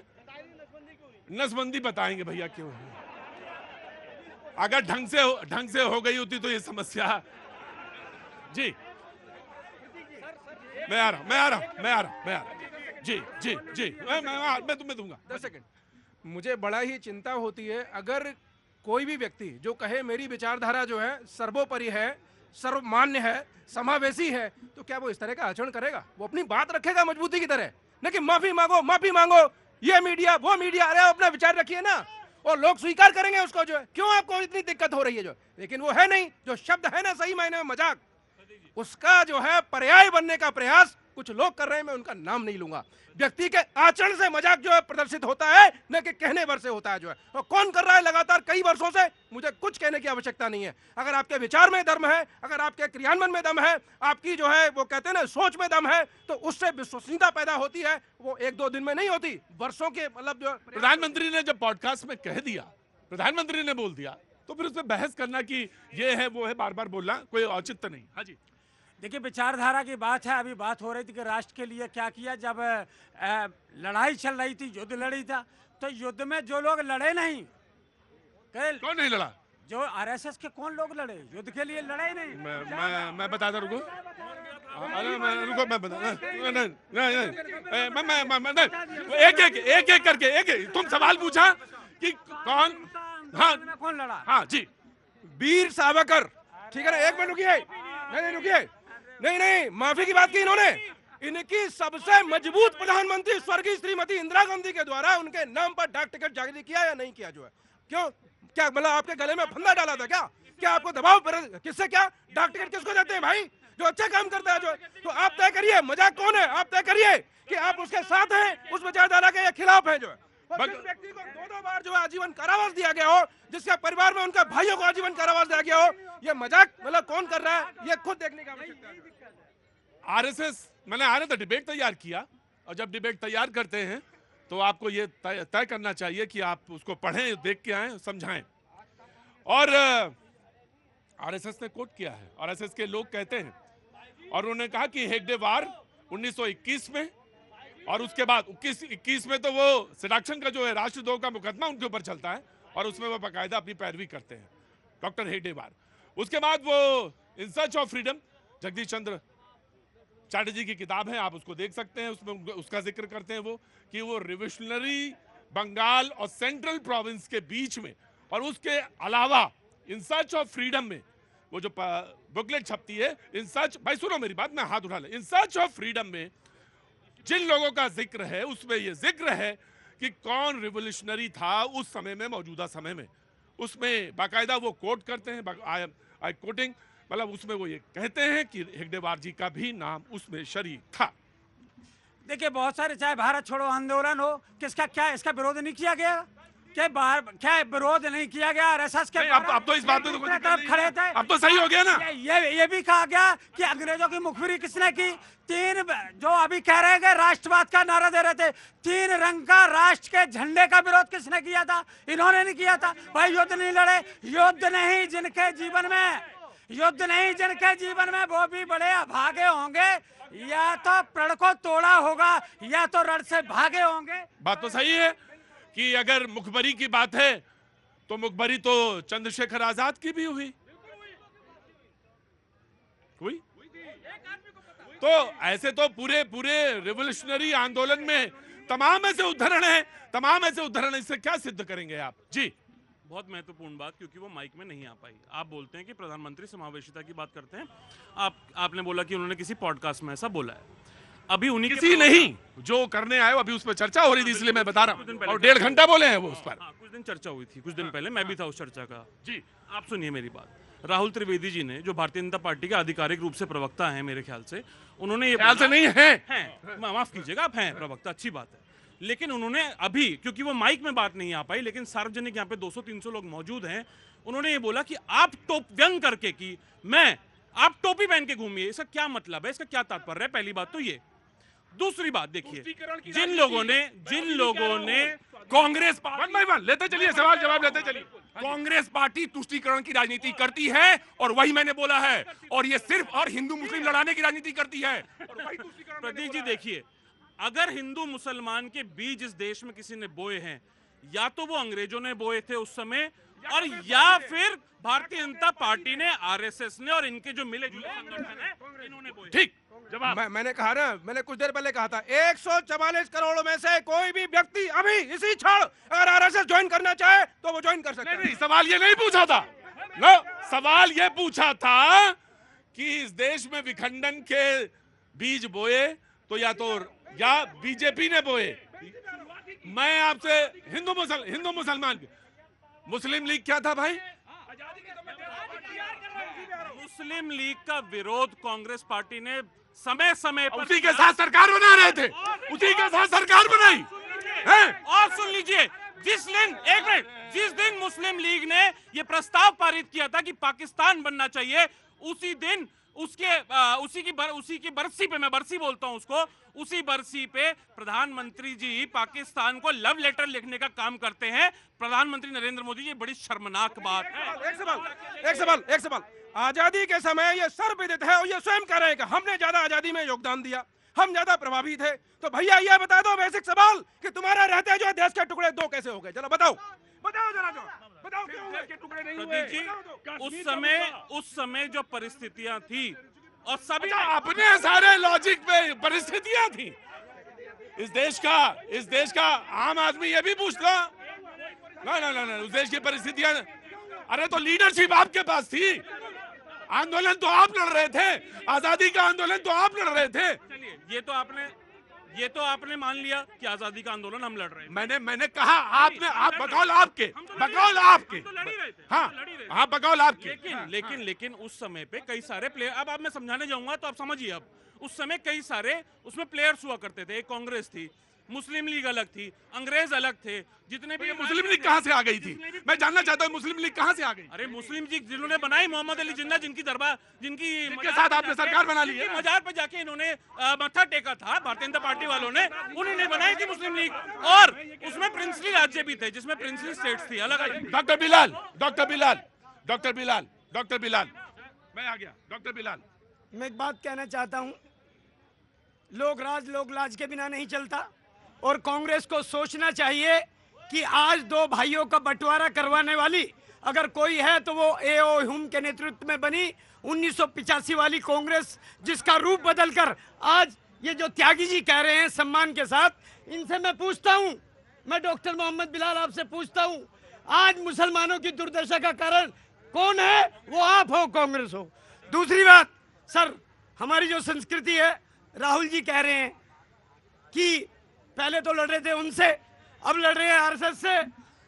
नसबंदी बताएंगे भैया क्यों है। अगर ढंग से हो गई होती तो ये समस्या जी। मैं आ रहा जी। मैं तुम्हें दूंगा 10 सेकंड। मुझे बड़ा ही चिंता होती है अगर कोई भी व्यक्ति जो कहे मेरी विचारधारा जो है सर्वोपरि है, सर्वमान्य है, समावेशी है, तो क्या वो इस तरह का आचरण करेगा? वो अपनी बात रखेगा मजबूती की तरह, न कि माफी मांगो, ये मीडिया वो मीडिया, अरे अपना विचार रखिए ना, और लोग स्वीकार करेंगे उसको। जो है क्यों आपको इतनी दिक्कत हो रही है? जो लेकिन वो है नहीं, जो शब्द है ना सही मायने में मजाक, उसका जो है पर्याय बनने का प्रयास कुछ लोग कर रहे हैं, मैं उनका नाम नहीं लूंगा। व्यक्ति के आचरण से मजाक जो है प्रदर्शित होता है, न कि कहने भर से होता है। जो है और कौन कर रहा है लगातार कई वर्षों से, मुझे कुछ कहने की आवश्यकता नहीं है। अगर आपके विचार में दम है, अगर आपके क्रियान्वयन में दम है, आपकी जो है वो कहते हैं ना सोच में दम है, तो उससे विश्वसनीयता पैदा होती है। वो 1-2 दिन में नहीं होती, वर्षों के मतलब जो प्रधानमंत्री ने जब पॉडकास्ट में कह दिया, प्रधानमंत्री ने बोल दिया, तो फिर उसमें बहस करना कि ये है वो है, बार बार बोलना कोई औचित्य नहीं। हाँ जी, देखिए विचारधारा की बात है। अभी बात हो रही थी कि राष्ट्र के लिए क्या किया। जब लड़ाई चल रही थी, युद्ध लड़ी था, तो युद्ध में जो लोग लड़े नहीं, कौन नहीं लड़ा? जो आरएसएस के कौन लोग लड़े, युद्ध के लिए लड़े नहीं। मैं बताता, रुको, एक करके तुम सवाल पूछा कि कौन, हाँ कौन लड़ा। हाँ जी, वीर सावरकर, ठीक है ना? एक मिनट रुकिए, रुकिए, नहीं, माफी की बात की इन्होंने। इनकी सबसे मजबूत प्रधानमंत्री स्वर्गीय श्रीमती इंदिरा गांधी के द्वारा उनके नाम पर डाक टिकट जारी किया या नहीं किया? जो है क्यों, क्या मतलब आपके गले में फंदा डाला था क्या आपको दबाव? किससे? क्या डाक टिकट किसको देते हैं भाई? जो अच्छा काम करता है। जो तो आप तय करिए, मजाक कौन है? आप तय करिए कि आप उसके साथ हैं, उस विचारधारा के या खिलाफ है। जो है जिस व्यक्ति को 2-2 बार जो है आजीवन कारावास दिया गया हो, जिसके परिवार में उनके भाइयों को आजीवन कारावास दिया गया हो, ये मजाक मतलब कौन कर रहा है, ये खुद देखने का आवश्यकता है। आरएसएस, मैंने आने तो डिबेट तैयार किया, और जब डिबेट तैयार करते हैं तो आपको ये तय करना चाहिए कि आप उसको पढ़ें, देख के आएं, समझाएं। और आरएसएस ने कोट किया है, आरएसएस के लोग कहते हैं, और उन्होंने कहा कि हेगडेवार 1921 में, और उसके बाद 21 में तो वो सिडाक्शन का जो है राष्ट्रद्रोह का मुकदमा उनके ऊपर चलता है, और उसमें वो बाकायदा अपनी पैरवी करते हैं, डॉक्टर हेगडेवार। उसके बाद वो in search of freedom, Jagdish Chandra Chatterjee की किताब है, आप उसको देख सकते हैं, उसमें उसका जिक्र करते हैं वो कि वो रिवोल्यूशनरी बंगाल और सेंट्रल प्रोविंस के बीच में और उसके अलावा इन सर्च ऑफ फ्रीडम में वो जो बुकलेट छपती है, इन सर्च, भाई सुनो मेरी बात, मैं हाथ उठा ले, इन सर्च ऑफ फ्रीडम में जिन लोगों का जिक्र है उसमें ये जिक्र है कि कौन रिवोल्यूशनरी था उस समय में, मौजूदा समय में। उसमें बाकायदा वो कोट करते हैं, आई कोटिंग, मतलब उसमें वो ये कहते हैं कि हेगडेवार जी का भी नाम उसमें शरीक था। देखिए बहुत सारे, चाहे भारत छोड़ो आंदोलन हो, किसका क्या इसका विरोध नहीं किया गया, क्या विरोध नहीं किया गया आरएसएस के? अब तो इस बात में तो तरफ खड़े थे, अब तो सही हो गया ना। ये भी कहा गया कि अंग्रेजों की मुखबिरी किसने की? तीन, जो अभी कह रहे हैं कि राष्ट्रवाद का नारा दे रहे थे, 3 रंग का राष्ट्र के झंडे का विरोध किसने किया था? इन्होंने नहीं किया था। भाई युद्ध नहीं लड़े, युद्ध नहीं जिनके जीवन में वो भी बड़े अभागे होंगे, या तो प्रण को तोड़ा होगा या तो रण से भागे होंगे। बात तो सही है कि अगर मुखबरी की बात है तो मुखबरी तो चंद्रशेखर आजाद की भी हुई। तो ऐसे तो पूरे रिवोल्यूशनरी आंदोलन में तमाम ऐसे उदाहरण हैं, तमाम ऐसे उदाहरण। इससे क्या सिद्ध करेंगे आप? जी, बहुत महत्वपूर्ण बात, क्योंकि वो माइक में नहीं आ पाई। आप बोलते हैं कि प्रधानमंत्री समावेशिता की बात करते हैं, आपने बोला कि उन्होंने किसी पॉडकास्ट में ऐसा बोला है। अभी उन्हीं किसी नहीं, जो करने आए अभी उस पर चर्चा हो रही थी, इसलिए मैं बता रहा हूँ, और 1.5 घंटा बोले हैं वो उस पर। कुछ दिन चर्चा हुई थी, कुछ दिन पहले मैं भी था उस चर्चा का। जी, आप सुनिए मेरी बात। राहुल त्रिवेदी जी ने, जो भारतीय जनता पार्टी के आधिकारिक रूप से प्रवक्ता हैं मेरे ख्याल से, उन्होंने ये ख्याल से नहीं हैं, माफ कीजिएगा, आप हैं प्रवक्ता, अच्छी बात है, लेकिन उन्होंने अभी, क्योंकि वो माइक में बात नहीं आ पाई, लेकिन सार्वजनिक यहाँ पे 200-300 लोग मौजूद हैं, उन्होंने ये बोला कि आप व्यंग करके कि आप टोपी पहन के घूमिए, इसका क्या मतलब है, इसका क्या तात्पर्य है? पहली बात तो ये। दूसरी बात देखिए, जिन लोगों ने कांग्रेस लेते चलिए, सवाल जवाब लेते चलिए। कांग्रेस पार्टी तुष्टीकरण की राजनीति करती है, और वही मैंने बोला है, और ये सिर्फ और हिंदू मुस्लिम लड़ाने की राजनीति करती है। प्रतीक जी देखिए, अगर हिंदू मुसलमान के बीज इस देश में किसी ने बोए हैं, या तो वो अंग्रेजों ने बोए थे उस समय, और या फिर भारतीय जनता पार्टी ने, आरएसएस ने, और इनके जो मिले जुले संगठन हैं, इन्होंने बोए। ठीक जवाब। मैंने कहा ना, मैंने कुछ देर पहले कहा था, 144 करोड़ में से कोई भी व्यक्ति अभी इसी क्षण अगर आरएसएस ज्वाइन करना चाहे तो वो ज्वाइन कर सकता है। नहीं, सवाल ये नहीं पूछा था, नो, सवाल ये पूछा था कि इस देश में विखंडन के बीज बोए तो या बीजेपी ने बोए। मैं आपसे हिंदू मुसलमान, मुस्लिम लीग क्या था भाई? मुस्लिम लीग का विरोध कांग्रेस पार्टी ने समय समय पर, उसी के साथ सरकार बना रहे थे, उसी के साथ सरकार बनाई है। और सुन लीजिए, जिस दिन मुस्लिम लीग ने ये प्रस्ताव पारित किया था कि पाकिस्तान बनना चाहिए, उसी दिन उसी की बरसी पे, मैं बरसी बोलता हूं उसको, उसी बरसी पे प्रधानमंत्री जी पाकिस्तान को लव लेटर लिखने का काम करते हैं। प्रधानमंत्री नरेंद्र मोदी, ये बड़ी शर्मनाक बात है। एक सवाल, आजादी के समय ये सर्वविदित है और ये स्वयं कह रहे हैं कि हमने ज्यादा आजादी में योगदान दिया, हम ज्यादा प्रभावी थे, तो भैया ये बता दो बेसिक सवाल कि तुम्हारा रहते जो देश के टुकड़े 2 कैसे हो गए? चलो बताओ जरा, बताओ क्यों देश के टुकड़े नहीं हुए? उस समय जो परिस्थितियां थी, और सभी अपने सारे लॉजिक पे परिस्थितियां थी, इस देश का आम आदमी ये भी पूछता ना, उस देश की परिस्थितियां, अरे तो लीडरशिप आपके पास थी, आंदोलन तो आप लड़ रहे थे, आजादी का आंदोलन तो आप लड़ रहे थे। चलिए, ये तो आपने मान लिया कि आजादी का आंदोलन हम लड़ रहे हैं। मैंने कहा, आप बकौल आपके, हाँ बकौल आपके। लेकिन उस समय पे कई सारे प्लेयर, अब मैं समझाने जाऊंगा तो आप समझिए। अब उस समय कई सारे उसमें प्लेयर्स हुआ करते थे। एक कांग्रेस थी, मुस्लिम लीग अलग थी, अंग्रेज अलग थे, जितने भी। मुस्लिम लीग कहां से आ गई थी? मैं जानना चाहता हूं, मुस्लिम लीग कहां से आ गई? अरे मुस्लिम लीग जिन्होंने बनाई, मोहम्मद अली जिन्ना, जिनके साथ आपने सरकार बना ली है, मजार पे जाके इन्होंने मत्था टेका था भारतीय जनता पार्टी वालों ने, उन्होंने बनाई थी मुस्लिम लीग, और उसमें प्रिंसली राज्य भी थे, जिसमें प्रिंसली स्टेट्स थी अलग। डॉक्टर बिलाल, मैं आ गया। डॉक्टर बिलाल, मैं एक बात कहना चाहता हूं, लोक लाज के बिना नहीं चलता, और कांग्रेस को सोचना चाहिए कि आज 2 भाइयों का बंटवारा करवाने वाली अगर कोई है तो वो ए.ओ. ह्यूम के नेतृत्व में बनी 1985 वाली कांग्रेस, जिसका रूप बदलकर आज ये जो त्यागी जी कह रहे हैं सम्मान के साथ, इनसे मैं पूछता हूं, मैं डॉक्टर मोहम्मद बिलाल आपसे पूछता हूं, आज मुसलमानों की दुर्दशा का कारण कौन है? वो आप हो, कांग्रेस हो। दूसरी बात सर, हमारी जो संस्कृति है, राहुल जी कह रहे हैं कि पहले तो लड़ रहे थे उनसे, अब लड़ रहे हैं आरएसएस से।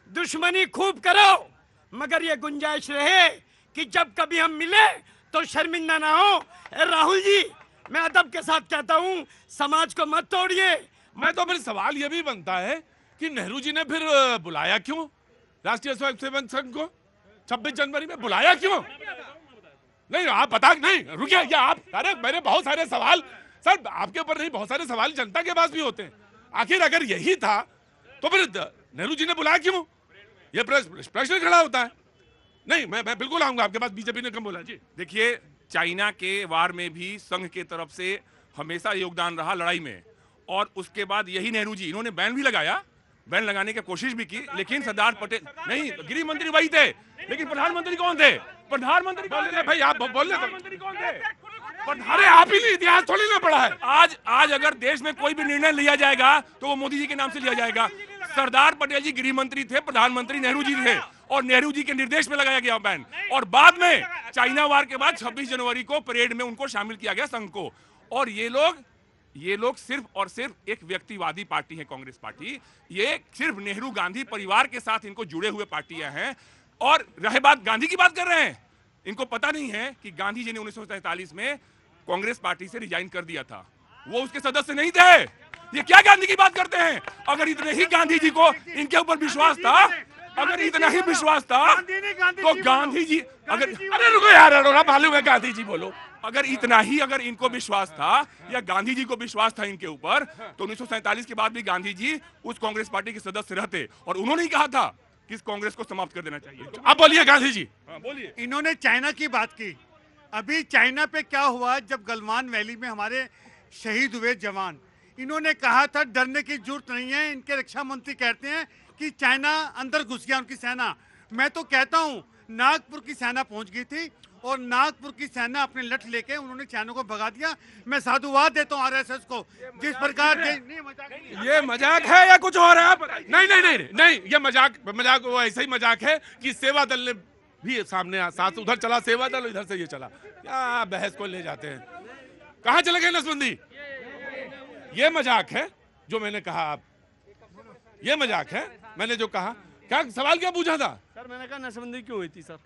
दुश्मनी खूब करो, मगर ये गुंजाइश रहे कि जब कभी हम मिले तो शर्मिंदा ना हो। राहुल जी, मैं अदब के साथ कहता हूं, समाज को मत तोड़िए। मैं तो फिर सवाल ये भी बनता है कि नेहरू जी ने फिर बुलाया क्यों राष्ट्रीय स्वयंसेवक संघ को 26 जनवरी में? बुलाया क्यों? नहीं आप बता, नहीं रुकिए, या आप, अरे मेरे बहुत सारे सवाल सर आपके ऊपर नहीं, बहुत सारे सवाल जनता के पास भी होते हैं। आखिर अगर यही था तो फिर नेहरू जी ने बुलाया क्यों? ये प्रश्न खड़ा होता है। नहीं, मैं बिल्कुल आऊंगा आपके पास, बीजेपी ने कम बोला जी। देखिए, चाइना के वार में भी संघ के तरफ से हमेशा योगदान रहा लड़ाई में, और उसके बाद यही नेहरू जी, इन्होंने बैन भी लगाया, बैन लगाने की कोशिश भी की, लेकिन सरदार पटेल नहीं, गृह मंत्री वही थे, लेकिन प्रधानमंत्री कौन थे? प्रधानमंत्री भाई आप बोल रहे प्रधानमंत्री कौन थे? अरे आप ही इतिहास थोड़ी ना पढ़ा है। आज अगर देश में कोई भी निर्णय लिया जाएगा तो वो मोदी जी के नाम से लिया जाएगा। सरदार पटेल जी गृह मंत्री थे, प्रधानमंत्री नेहरू जी थे, और नेहरू जी के निर्देश में लगाया गया बैन, और बाद में चाइना वार के बाद 26 जनवरी को परेड में उनको शामिल किया गया संघ को। और ये लोग सिर्फ और सिर्फ एक व्यक्तिवादी पार्टी है कांग्रेस पार्टी। ये सिर्फ नेहरू गांधी परिवार के साथ इनको जुड़े हुए पार्टियां हैं। और रहे बात गांधी की बात कर रहे हैं, इनको पता नहीं है कि गांधी जी ने 1947 में कांग्रेस पार्टी से रिजाइन कर दिया था, वो उसके सदस्य नहीं थे। ये क्या गांधी की बात करते हैं? अगर इतने ही गांधी जी को इनके ऊपर विश्वास था, अगर इतना ही विश्वास था तो गांधी जी, अगर, अरे रुको यार, अरोड़ा मालूम है गांधी जी बोलो। अगर इतना ही अगर इनको विश्वास था या गांधी जी को विश्वास था इनके ऊपर, तो 1947 के बाद भी गांधी जी उस कांग्रेस पार्टी के सदस्य रहते, और उन्होंने ही कहा था कि इस कांग्रेस को समाप्त कर देना चाहिए। आप बोलिए गांधी जी। बोलिए। इन्होंने चाइना की बात की। अभी चाइना पे क्या हुआ, जब गलवान वैली में हमारे शहीद हुए जवान, इन्होंने कहा था डरने की जरूरत नहीं है। इनके रक्षा मंत्री कहते हैं कि चाइना अंदर घुस गया, उनकी सेना। मैं तो कहता हूं नागपुर की सेना पहुंच गई थी, और नागपुर की सेना अपने लठ लेके उन्होंने चाइना को भगा दिया। मैं साधुवाद देता हूं आरएसएस को, जिस प्रकार ये मजाक है या कुछ और है? नहीं, ये मजाक वो ऐसा ही मजाक है कि सेवा दल ने भी सामने साथ, उधर चला सेवा दल, इधर से ये चला, क्या बहस को ले जाते हैं। कहाँ चले गए नसबंदी? ये मजाक है जो मैंने कहा, आप ये मजाक है मैंने जो कहा। क्या सवाल क्या पूछा था सर? मैंने कहा नसबंदी क्यों हुई थी सर?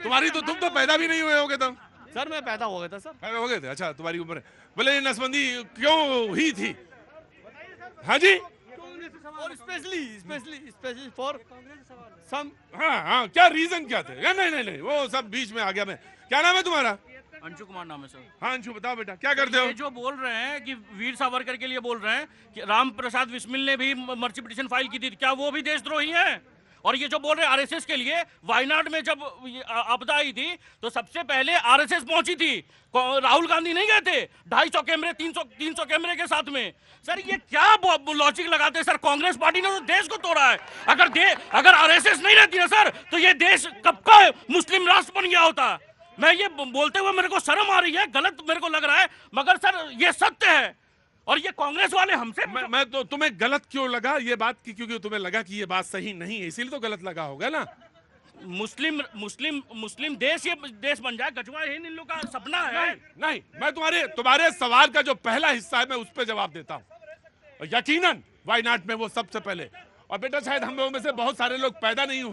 तुम्हारी तो, तुम तो पैदा भी नहीं हुए होगे तब। सर मैं पैदा हो गया था सर। पैदा हो गए थे? अच्छा, तुम्हारी उम्र है। बोले ये नसबंदी क्यों हुई थी? हाँ जी, और स्पेशली फॉर सम। हाँ, क्या रीजन क्या थे? नहीं, वो सब बीच में आ गया। मैं, क्या नाम है तुम्हारा? अंशु कुमार नाम है सर। हाँ अंशु, बताओ बेटा क्या करते हो? ये जो बोल रहे हैं कि वीर सावरकर के लिए बोल रहे हैं कि राम प्रसाद बिस्मिल ने भी मर्सी पिटीशन फाइल की थी, क्या वो भी देशद्रोही हैं? और ये जो बोल रहे हैं आरएसएस के लिए, वायनाड में जब आपदा आई थी तो सबसे पहले आरएसएस पहुंची थी, राहुल गांधी नहीं गए थे 250 कैमरे 300 कैमरे के साथ में। सर ये क्या लॉजिक लगाते हैं सर? कांग्रेस पार्टी ने तो देश को तोड़ा है। अगर आरएसएस नहीं रहती ना सर, तो ये देश कब का मुस्लिम राष्ट्र बन गया होता। मैं ये बोलते हुए मेरे को शर्म आ रही है, गलत मेरे को लग रहा है, मगर सर ये सत्य है। और ये कांग्रेस वाले हमसे, मैं तो, तुम्हें गलत क्यों लगा ये बात की? क्योंकि तुम्हें लगा कि ये बात सही नहीं है, इसीलिए तो गलत लगा होगा ना। मुस्लिम देश, ये देश बन जाए, गजवा हिंद इन लोग का सपना है। नहीं, मैं तुम्हारे सवाल का जो पहला हिस्सा है मैं उस पर जवाब देता हूँ। यकीनन वायनाड में वो सबसे पहले, और बेटा शायद हम लोगों में से बहुत सारे लोग पैदा नहीं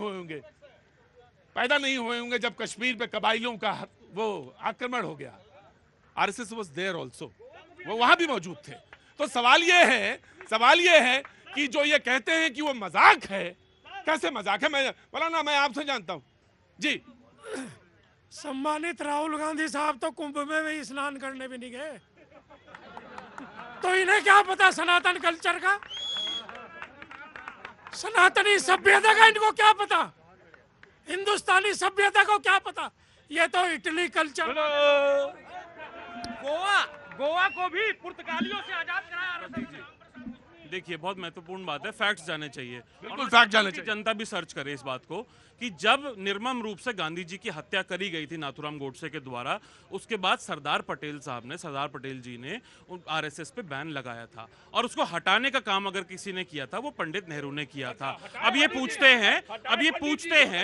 हुए होंगे जब कश्मीर पे कबाइलों का वो आक्रमण हो गया। आरएसएस वाज देयर आल्सो, वो वहां भी मौजूद थे। तो सवाल ये है कि जो ये कहते हैं कि वो मजाक है, कैसे मजाक है? मैं आपसे जानता हूं जी। सम्मानित राहुल गांधी साहब तो कुंभ में भी स्नान करने भी नहीं गए, तो इन्हें क्या पता सनातन कल्चर का, सनातनी सभ्यता का इनको क्या पता, हिंदुस्तानी सभ्यता को क्या पता? ये तो इटली कल्चर। गोवा को भी पुर्तगालियों से आजाद कराया आरएसएस ने। देखिए बहुत महत्वपूर्ण बात है, फैक्ट्स जाने चाहिए। बिल्कुल फैक्ट जाने चाहिए। जनता भी सर्च करे इस बात को कि जब निर्मम रूप से गांधी जी की हत्या करी गई थी नाथूराम गोडसे के द्वारा, उसके बाद सरदार पटेल जी ने आरएसएस पे बैन लगाया था और उसको हटाने का काम अगर किसी ने किया था वो पंडित नेहरू ने किया था। अब ये पूछते हैं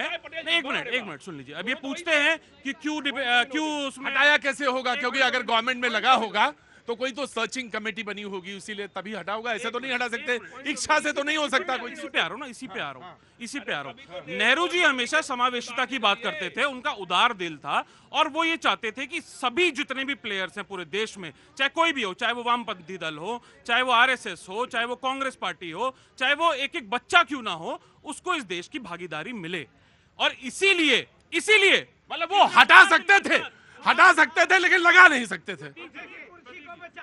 एक मिनट सुन लीजिए, अब ये पूछते हैं कि क्यों उसमें हटाया कैसे होगा? क्योंकि अगर गवर्नमेंट में लगा होगा तो कोई तो सर्चिंग कमेटी बनी होगी, इसीलिए तभी हटा होगा। ऐसे तो नहीं हटा सकते, इच्छा से तो नहीं हो सकता कोई। इसी पे आ रहा हूँ। नेहरू जी हमेशा समावेशिता की बात करते थे, उनका उदार दिल था और वो ये चाहते थे कि सभी जितने भी प्लेयर्स हैं पूरे देश में, चाहे कोई भी हो, चाहे वो वामपंथी दल हो, चाहे वो आरएसएस हो, चाहे वो कांग्रेस पार्टी हो, चाहे वो एक एक बच्चा क्यों ना हो, उसको इस देश की भागीदारी मिले। और इसीलिए मतलब वो हटा सकते थे लेकिन लगा नहीं सकते थे।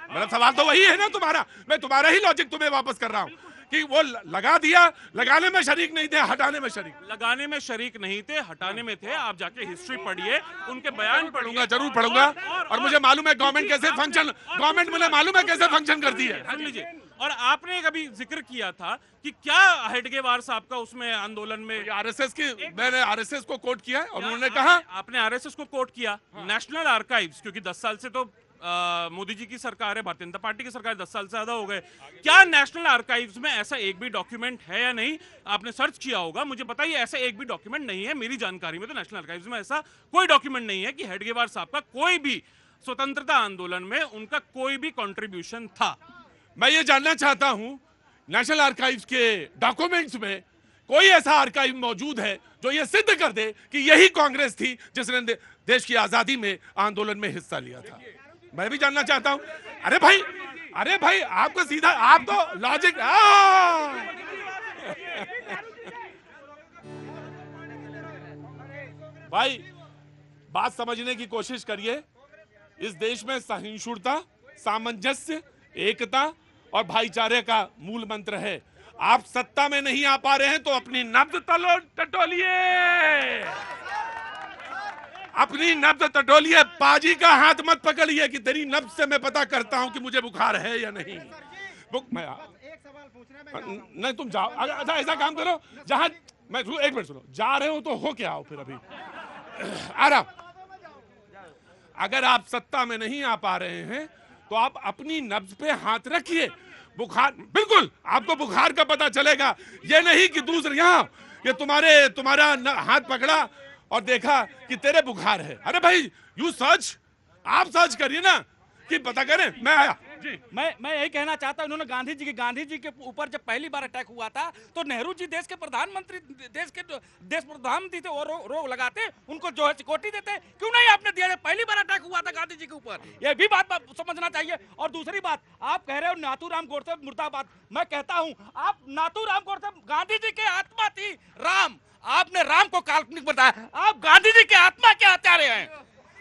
मेरा सवाल तो वही है ना तुम्हारा, मैं तुम्हारा ही लॉजिक तुम्हें वापस कर रहा हूं कि वो लगा दिया, लगाने में शरीक नहीं थे, हटाने में शरीक। लगाने में शरीक नहीं थे, हटाने में थे। आप जाके हिस्ट्री पढ़िए, उनके बयान पढ़ूंगा, जरूर पढ़ूंगा। और मुझे मालूम है गवर्नमेंट मुझे मालूम है कैसे फंक्शन करती है। सुन लीजिए, और आपने कभी जिक्र किया था कि क्या हेडगेवार साहब का उसमें आंदोलन में मैंने आरएसएस को कोट किया है और उन्होंने कहा, आपने आरएसएस को कोट किया। नेशनल आर्काइव्स, क्योंकि 10 साल से तो मोदी जी की सरकार है, भारतीय जनता पार्टी की सरकार 10 साल से ज्यादा हो गए, क्या नेशनल आर्काइव्स में ऐसा एक भी डॉक्यूमेंट है या नहीं? आपने सर्च किया होगा, मुझे बताइए ऐसा एक भी डॉक्यूमेंट नहीं है। मेरी जानकारी में तो नेशनल आर्काइव्स में ऐसा कोई डॉक्यूमेंट नहीं है कि हेडगेवार साहब का कोई भी स्वतंत्रता आंदोलन में उनका कोई भी कॉन्ट्रीब्यूशन था। मैं ये जानना चाहता हूं नेशनल आर्काइव्स के डॉक्यूमेंट्स में कोई ऐसा आर्काइव मौजूद है जो ये सिद्ध कर दे कि यही कांग्रेस थी जिसने देश की आजादी में आंदोलन में हिस्सा लिया था? मैं भी जानना चाहता हूं। अरे भाई आपको सीधा, आप तो लॉजिक भाई बात समझने की कोशिश करिए। इस देश में सहिष्णुता, सामंजस्य, एकता और भाईचारे का मूल मंत्र है। आप सत्ता में नहीं आ पा रहे हैं तो अपनी नब्ज टटोलिए, पाजी का हाथ मत पकड़िए कि तेरी नब्ज से मैं पता करता हूं कि मुझे बुखार है या नहीं। नहीं तुम जाओ, अच्छा ऐसा काम करो, जहां मैं एक मिनट सुनो, जा रहे हो तो हो क्या आओ फिर अभी आ रहा। अगर आप सत्ता में नहीं आ पा रहे हैं तो आप अपनी नब्ज पे हाथ रखिए। बुखार, बिल्कुल आपको बुखार का पता चलेगा, ये नहीं कि दूसरे यहां ये तुम्हारा हाथ पकड़ा और देखा कि तेरे बुखार है। अरे भाई यू सर्च, आप सर्च करिए ना कि पता करें। मैं आया जी, मैं यही कहना चाहता हूं, उन्होंने गांधी जी के ऊपर जब पहली बार अटैक हुआ था तो नेहरू जी देश के प्रधानमंत्री, देश प्रधानमंत्री थे, और रोक लगाते, उनको जो है सिक्योरिटी देते, क्यों नहीं आपने दिया? पहली बार अटैक हुआ था गांधी जी के ऊपर, यह भी बात समझना चाहिए। और दूसरी बात, आप कह रहे हो नाथूराम गोडसे मुर्दाबाद, मैं कहता हूं आप नाथूराम गोडसे गांधी जी की आत्मा थी, राम, आपने राम को काल्पनिक बताया, आप गांधी जी की आत्मा के हत्यारे हैं।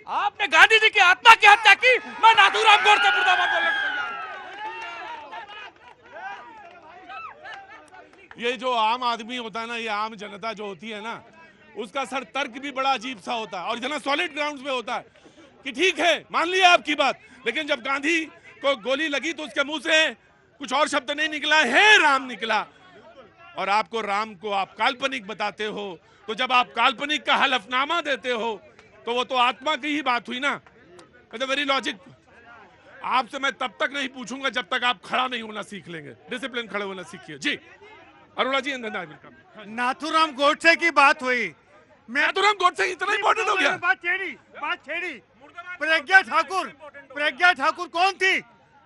आपने गांधी जी की आत्मा की हत्या की, मैं नाथूराम गोडसे मुर्दाबाद बोलने को तैयार। ये जो आम आदमी होता है ना, ये आम जनता जो होती है ना, उसका सर तर्क भी बड़ा अजीब सा होता है और इतना सॉलिड ग्राउंड पे होता है कि ठीक है मान लिया आपकी बात, लेकिन जब गांधी को गोली लगी तो उसके मुंह से कुछ और शब्द नहीं निकला, है राम निकला। और आपको राम को आप काल्पनिक बताते हो, तो जब आप काल्पनिक का हलफनामा देते हो तो वो तो आत्मा की ही बात हुई ना। Very logic. आपसे मैं तब तक नहीं पूछूंगा जब तक आप खड़ा नहीं होना सीख लेंगे, डिसिप्लिन खड़े होना सीखिए। जी अरुणा जी, नाथूराम गोडसे की बात हुई, नाथूराम गोडसे इतना इंपॉर्टेंट हो गया। बात छेड़ी। प्रज्ञा ठाकुर कौन थी?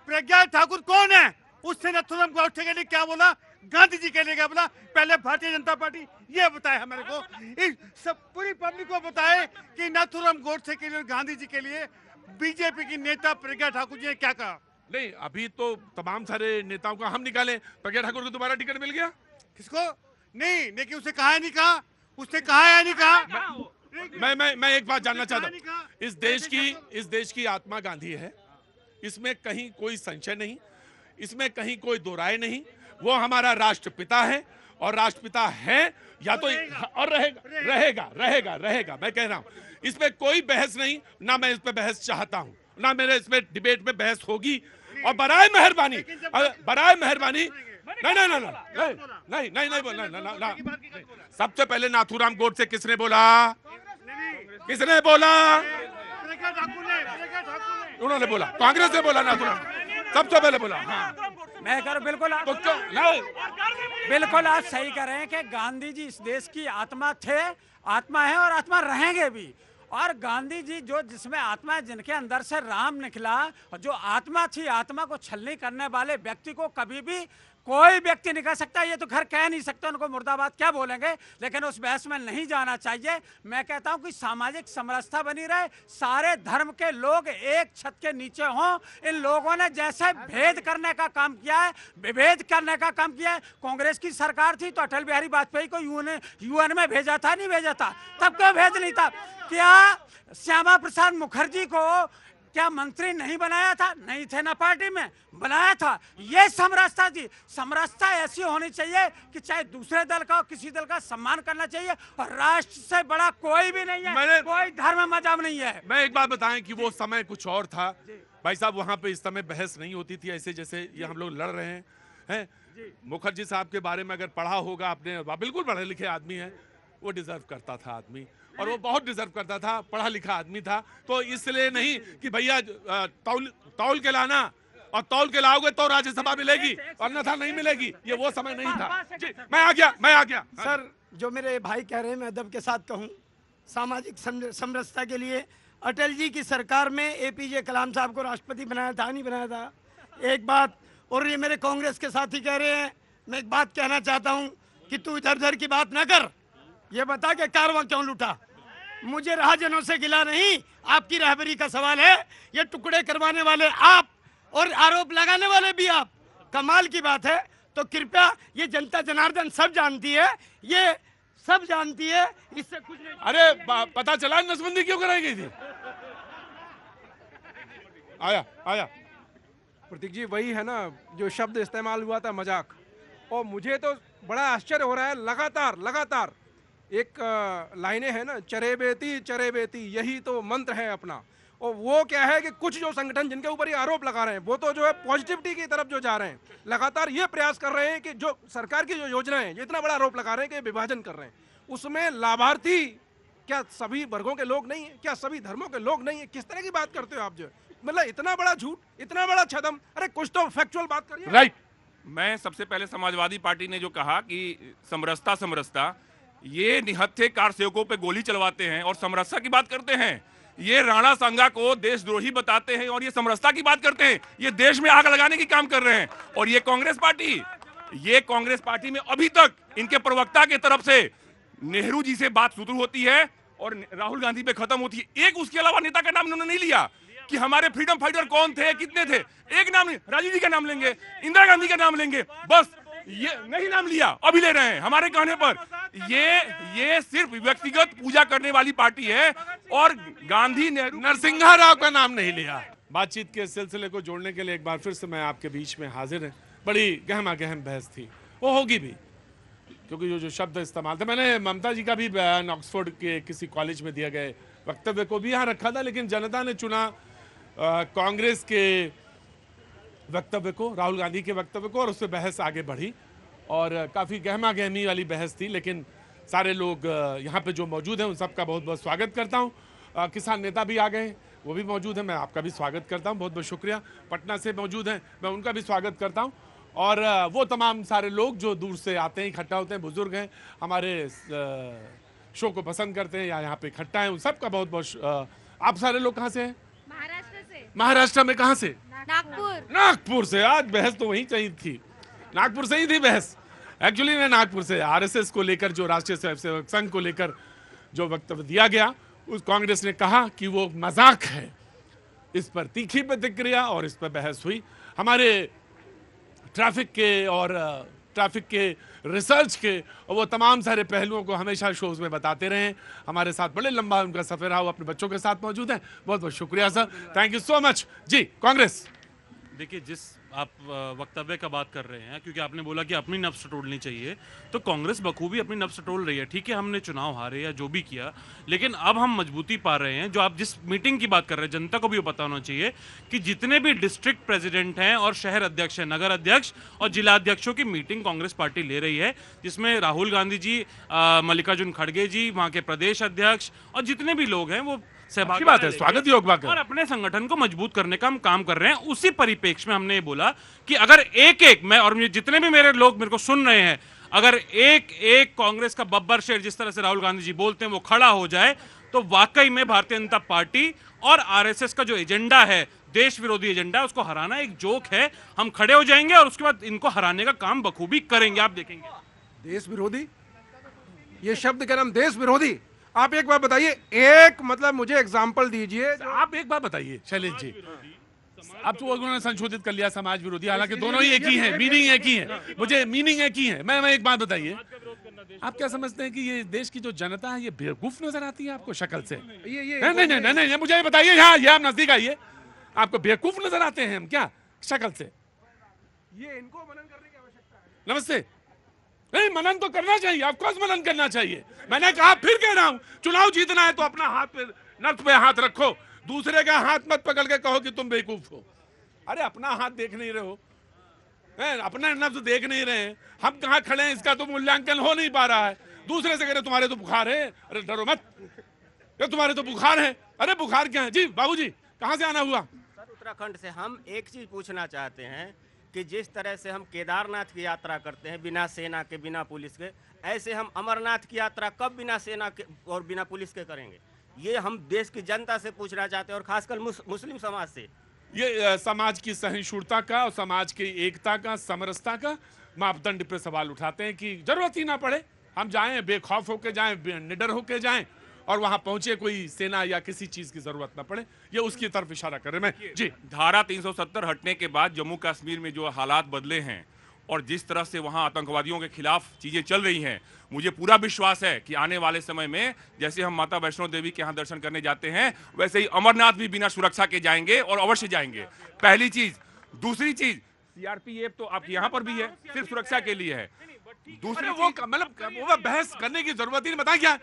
प्रज्ञा ठाकुर कौन है? उससे नाथूराम गोडसे के लिए क्या बोला, गांधी जी के लिए क्या बोला? पहले भारतीय जनता पार्टी ये बताए हमारे को, इस सब पूरी पब्लिक को बताए कि नाथूराम गोडसे के लिए, गांधी जी के लिए बीजेपी की नेता प्रज्ञा ठाकुर जी ने क्या कहा। नहीं, अभी तो तमाम सारे नेताओं का हम निकाले, प्रज्ञा ठाकुर को दोबारा टिकट मिल गया। किसको? नहीं, लेकिन उसे कहा है नहीं कहा, उसने कहा है नहीं कहा। मैं एक बात जानना चाहता हूँ, इस देश की आत्मा गांधी है, इसमें कहीं कोई संशय नहीं, इसमें कहीं कोई दो राय नहीं। वो हमारा राष्ट्रपिता है और राष्ट्रपिता है या तो और रहेगा। मैं कह रहा हूं इसमें कोई बहस नहीं, ना मैं इस पे बहस चाहता हूं, ना मेरे इसमें डिबेट में बहस होगी। और बराए मेहरबानी नहीं नहीं नहीं नहीं नहीं नहीं बोला नहीं। सबसे पहले नाथूराम गोडसे किसने बोला? किसने बोला? उन्होंने बोला, कांग्रेस ने बोला, नाथूराम सबसे पहले बोला। हाँ मैं कह रहा हूं, बिल्कुल तो क्यों नहीं? बिल्कुल आप सही कह रहे हैं कि गांधी जी इस देश की आत्मा थे, आत्मा है और आत्मा रहेंगे भी। और गांधी जी जो जिसमें आत्मा है, जिनके अंदर से राम निकला, जो आत्मा थी, आत्मा को छलनी करने वाले व्यक्ति को कभी भी कोई व्यक्ति नहीं कह सकता। ये तो घर कह नहीं सकते, उनको मुर्दाबाद क्या बोलेंगे, लेकिन उस बहस में नहीं जाना चाहिए। मैं कहता हूं कि सामाजिक समरसता बनी रहे, सारे धर्म के लोग एक छत के नीचे हों। इन लोगों ने जैसे भेद करने का काम किया है, विभेद करने का काम किया है। कांग्रेस की सरकार थी तो अटल बिहारी वाजपेयी को यूएन में भेजा था, नहीं भेजा था? तब क्यों भेज नहीं था? क्या श्यामा प्रसाद मुखर्जी को क्या मंत्री नहीं बनाया था? नहीं थे ना, पार्टी में बनाया था। ये समरसता थी। समरसता ऐसी होनी चाहिए कि चाहे दूसरे दल का हो, किसी दल का सम्मान करना चाहिए। और राष्ट्र से बड़ा कोई भी नहीं है, कोई धर्म मजहब नहीं है। मैं एक बात बताएं कि वो समय कुछ और था भाई साहब। वहां पे इस समय बहस नहीं होती थी ऐसे जैसे ये हम लोग लड़ रहे हैं। मुखर्जी साहब के बारे में अगर पढ़ा होगा आपने, बिल्कुल पढ़े लिखे आदमी है, वो डिजर्व करता था आदमी, और वो बहुत डिजर्व करता था, पढ़ा लिखा आदमी था। तो इसलिए नहीं कि भैया तौल के लाना, और तौल के लाओगे तो राज्यसभा मिलेगी, अन्यथा नहीं मिलेगी। ये वो समय नहीं था। जी मैं आ गया। सर, जो मेरे भाई कह रहे हैं, मैं अदब के साथ कहूँ, सामाजिक समरसता के लिए अटल जी की सरकार में एपीजे कलाम साहब को राष्ट्रपति बनाया था, नहीं बनाया था? एक बात। और ये मेरे कांग्रेस के साथी कह रहे हैं, मैं एक बात कहना चाहता हूँ कि तू इधर उधर की बात ना कर, ये बता के कारवां क्यों लूटा। मुझे राहजनों से गिला नहीं, आपकी रहबरी का सवाल है। ये टुकड़े करवाने वाले आप और आरोप लगाने वाले भी आप। कमाल की बात है। तो कृपया, ये जनता जनार्दन सब जानती है, ये सब जानती है, इससे कुछ नहीं। अरे पता चला नसबंदी क्यों कराई गई थी? आया प्रतीक जी, वही है ना जो शब्द इस्तेमाल हुआ था, मजाक। और मुझे तो बड़ा आश्चर्य हो रहा है, लगातार एक लाइनें हैं ना, चरे बेती यही तो मंत्र है अपना। और वो क्या है कि कुछ जो संगठन जिनके ऊपर ये आरोप लगा रहे हैं, वो तो जो है पॉजिटिविटी की तरफ जो जा रहे हैं, लगातार ये प्रयास कर रहे हैं कि जो सरकार की जो योजनाएं हैं, इतना बड़ा आरोप लगा रहे हैं कि विभाजन कर रहे हैं, उसमें लाभार्थी क्या सभी वर्गों के लोग नहीं है? क्या सभी धर्मों के लोग नहीं है? किस तरह की बात करते हो आप? जो मतलब इतना बड़ा झूठ, इतना बड़ा छदम। अरे कुछ तो फैक्चुअल बात करिए। राइट। मैं सबसे पहले समाजवादी पार्टी ने जो कहा कि समरसता, ये निहत्थे कार सेवकों पे गोली चलवाते हैं और समरसता की बात करते हैं। ये राणा सांगा को देशद्रोही बताते हैं और ये समरसता की बात करते हैं। ये देश में आग लगाने की काम कर रहे हैं। और ये कांग्रेस पार्टी में अभी तक इनके प्रवक्ता के तरफ से नेहरू जी से बात शुरू होती है और राहुल गांधी पे खत्म होती है। एक उसके अलावा नेता का नाम उन्होंने नहीं लिया कि हमारे फ्रीडम फाइटर कौन थे, कितने थे। एक नाम नहीं, राजीव जी का नाम लेंगे, इंदिरा गांधी का नाम लेंगे, बस ये नहीं नाम लिया, अभी ले रहे हैं हमारे कहने पर। ये सिर्फ व्यक्तिगत पूजा करने वाली पार्टी है। और गांधी ने नरसिंहा राव का नाम नहीं लिया। बातचीत के सिलसिले को जोड़ने के लिए एक बार फिर से मैं आपके बीच में हाजिर है। बड़ी गहमा गहम बहस थी, वो होगी भी, क्योंकि जो शब्द इस्तेमाल थे, मैंने ममता जी का भी बयान ऑक्सफोर्ड के किसी कॉलेज में दिया गए वक्तव्य को भी यहाँ रखा था, लेकिन जनता ने चुना कांग्रेस के वक्तव्य को, राहुल गांधी के वक्तव्य को, और उससे बहस आगे बढ़ी और काफ़ी गहमा गहमी वाली बहस थी। लेकिन सारे लोग यहाँ पे जो मौजूद हैं उन सबका बहुत बहुत स्वागत करता हूँ। किसान नेता भी आ गए, वो भी मौजूद हैं, मैं आपका भी स्वागत करता हूँ, बहुत बहुत शुक्रिया। पटना से मौजूद हैं, मैं उनका भी स्वागत करता हूँ। और वो तमाम सारे लोग जो दूर से आते हैं, इकट्ठा होते हैं, बुजुर्ग हैं, हमारे शो को पसंद करते हैं या यहाँ पे इकट्ठा हैं, उन सबका बहुत बहुत। आप सारे लोग कहाँ से हैं? महाराष्ट्र से। महाराष्ट्र में कहाँ से? नागपुर से। आज बहस तो वहीं चाहिए थी, नागपुर से ही थी बहस। एक्चुअली मैं नागपुर से, आरएसएस को लेकर, जो राष्ट्रीय स्वयंसेवक संघ को लेकर जो वक्तव्य दिया गया, उस कांग्रेस ने कहा कि वो मजाक है। इस पर तीखी प्रतिक्रिया और इस पर बहस हुई। हमारे ट्रैफिक के रिसर्च के और वो तमाम सारे पहलुओं को हमेशा शोज में बताते रहे। हमारे साथ बड़े लंबा उनका सफर रहा, वो अपने बच्चों के साथ मौजूद हैं। बहुत बहुत शुक्रिया sir, thank you so much. जी कांग्रेस, देखिए, जिस आप वक्तव्य का बात कर रहे हैं, क्योंकि आपने बोला कि अपनी नफ्स टटोलनी चाहिए, तो कांग्रेस बखूबी अपनी नफ्स टटोल रही है। ठीक है, हमने चुनाव हारे या जो भी किया, लेकिन अब हम मजबूती पा रहे हैं। जो आप जिस मीटिंग की बात कर रहे हैं, जनता को भी पता होना चाहिए कि जितने भी डिस्ट्रिक्ट प्रेसिडेंट हैं और शहर अध्यक्ष हैं, नगर अध्यक्ष और जिला अध्यक्षों की मीटिंग कांग्रेस पार्टी ले रही है, जिसमें राहुल गांधी जी, मल्लिकार्जुन खड़गे जी, वहाँ के प्रदेश अध्यक्ष और जितने भी लोग हैं वो अच्छी बात है, स्वागत योग बात है। और अपने संगठन को मजबूत करने का हम काम कर रहे हैं। उसी परिप्रेक्ष्य में हमने ये बोला कि अगर एक मैं और जितने भी मेरे लोग मेरे को सुन रहे हैं, अगर एक कांग्रेस का बब्बर शेर जिस तरह से राहुल गांधी जी बोलते हैं वो खड़ा हो जाए, तो वाकई में भारतीय जनता पार्टी और आरएसएस का जो एजेंडा है, देश विरोधी एजेंडा, उसको हराना एक जोक है। हम खड़े हो जाएंगे और उसके बाद इनको हराने का काम बखूबी करेंगे, आप देखेंगे। देश विरोधी, ये शब्द का नाम देश विरोधी। आप एक बार बताइए, एक मतलब मुझे एग्जाम्पल दीजिए। आप एक बार बताइए शैलेश जी, अब तो उन्होंने संशोधित कर लिया समाज विरोधी, हालांकि दोनों ही एक ही हैं, मीनिंग एक ही है, मुझे मीनिंग एक ही है। मैं एक बात बताइए, आप क्या समझते हैं कि ये देश की जो जनता है ये बेवकूफ नजर आती है आपको शक्ल से? नहीं, मुझे ये बताइए, यहाँ ये आप नजदीक आइए, आपको बेवकूफ नजर आते हैं हम क्या शक्ल से? ये इनको मनन करने की आवश्यकता है। नमस्ते। नहीं, मनन तो करना चाहिए, ऑफकोर्स मनन करना चाहिए। मैंने कहा, फिर कह रहा हूं, चुनाव जीतना है तो अपना हाथ पे, नफ्स पे हाथ रखो, दूसरे का हाथ मत पकड़ के कहो कि तुम बेवकूफ हो। अरे अपना हाथ देख नहीं रहे हो, अपना नफ्स देख नहीं रहे हैं, हम कहाँ खड़े हैं इसका तो मूल्यांकन हो नहीं पा रहा है। दूसरे से कह रहे तुम्हारे तो बुखार है, अरे डरो मत, तुम्हारे तो बुखार है। अरे बुखार क्या है जी? बाबूजी कहाँ से आना हुआ? सर उत्तराखंड से। हम एक चीज पूछना चाहते हैं कि जिस तरह से हम केदारनाथ की यात्रा करते हैं बिना सेना के, बिना पुलिस के, ऐसे हम अमरनाथ की यात्रा कब बिना सेना के और बिना पुलिस के करेंगे? ये हम देश की जनता से पूछना चाहते हैं और खासकर मुस्लिम समाज से। ये समाज की सहिष्णुता का और समाज की एकता का, समरसता का मापदंड पे सवाल उठाते हैं कि जरूरत ही ना पड़े, हम जाएं बेखौफ होके जाएं, निडर होके जाएं और वहां पहुंचे, कोई सेना या किसी चीज की जरूरत ना पड़े। ये उसकी तरफ इशारा कर रहे मैं जी। धारा 370 हटने के बाद जम्मू कश्मीर में जो हालात बदले हैं और जिस तरह से वहां आतंकवादियों के खिलाफ चीजें चल रही हैं, मुझे पूरा विश्वास है कि आने वाले समय में जैसे हम माता वैष्णो देवी के यहाँ दर्शन करने जाते हैं, वैसे ही अमरनाथ भी बिना सुरक्षा के जाएंगे और अवश्य जाएंगे। पहली चीज। दूसरी चीज, सीआरपीएफ तो आपके यहाँ पर भी है, सिर्फ सुरक्षा के लिए है। दूसरे वो मतलब वो बहस करने की जरूरत ही नहीं, बता क्या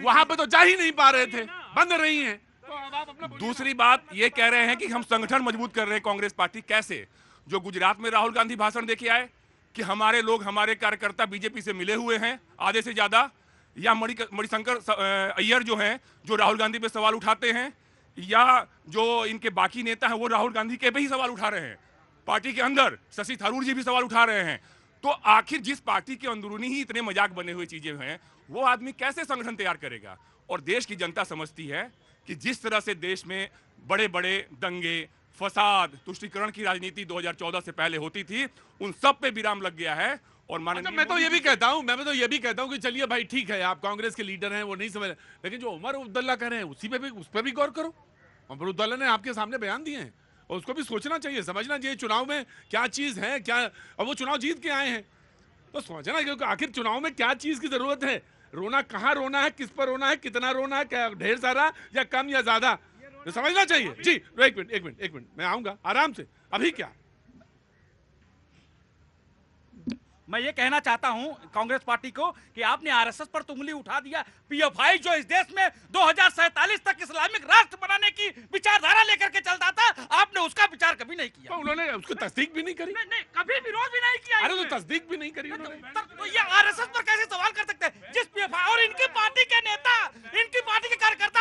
वहां पे तो जा ही नहीं पा रहे थे, बंद रही हैं। दूसरी बात ये कह रहे हैं कि हम संगठन मजबूत कर रहे हैं कांग्रेस पार्टी। कैसे? जो गुजरात में राहुल गांधी भाषण देके आए कि हमारे लोग, हमारे कार्यकर्ता बीजेपी से मिले हुए हैं आधे से ज्यादा, या मणिशंकर अय्यर जो हैं, जो राहुल गांधी पे सवाल उठाते हैं, या जो इनके बाकी नेता हैं वो राहुल गांधी के पे ही सवाल उठा रहे हैं। पार्टी के अंदर शशि थरूर जी भी सवाल उठा रहे हैं। तो आखिर जिस पार्टी के अंदरूनी ही इतने मजाक बने हुए चीजें हैं, वो आदमी कैसे संगठन तैयार करेगा? और देश की जनता समझती है कि जिस तरह से देश में बड़े बड़े दंगे, फसाद, तुष्टीकरण की राजनीति 2014 से पहले होती थी, उन सब पे विराम लग गया है। और मैं तो ये भी कहता हूं, कि चलिए भाई ठीक है, आप कांग्रेस के लीडर हैं, वो नहीं समझ, लेकिन जो उमर अब्दुल्ला कर रहे हैं उस पर भी गौर करो। उमर अब्दुल्ला ने आपके सामने बयान दिए हैं और उसको भी सोचना चाहिए, समझना चाहिए चुनाव में क्या चीज है, क्या। अब वो चुनाव जीत के आए हैं तो समझना कि आखिर चुनाव में क्या चीज की जरूरत है, रोना कहाँ रोना है, किस पर रोना है, कितना रोना है, क्या ढेर सारा या कम या ज्यादा, तो समझना चाहिए जी। एक मिनट मैं आऊंगा आराम से। अभी क्या मैं ये कहना चाहता हूं कांग्रेस पार्टी को कि आपने आरएसएस पर तो उंगली उठा दिया। पीएफआई जो इस देश में 2047 तक इस्लामिक राष्ट्र बनाने की विचारधारा लेकर के चलता था, आपने उसका विचार कभी नहीं किया। तो उन्होंने उसको तस्दीक भी नहीं करी। नहीं, कभी विरोध भी नहीं किया। अरे तो तस्दीक भी नहीं करी उन्होंने। तो ये आरएसएस पर कैसे सवाल कर सकते हैं? जिस पीएफआई और इनकी पार्टी के नेता, इनकी पार्टी के कार्यकर्ता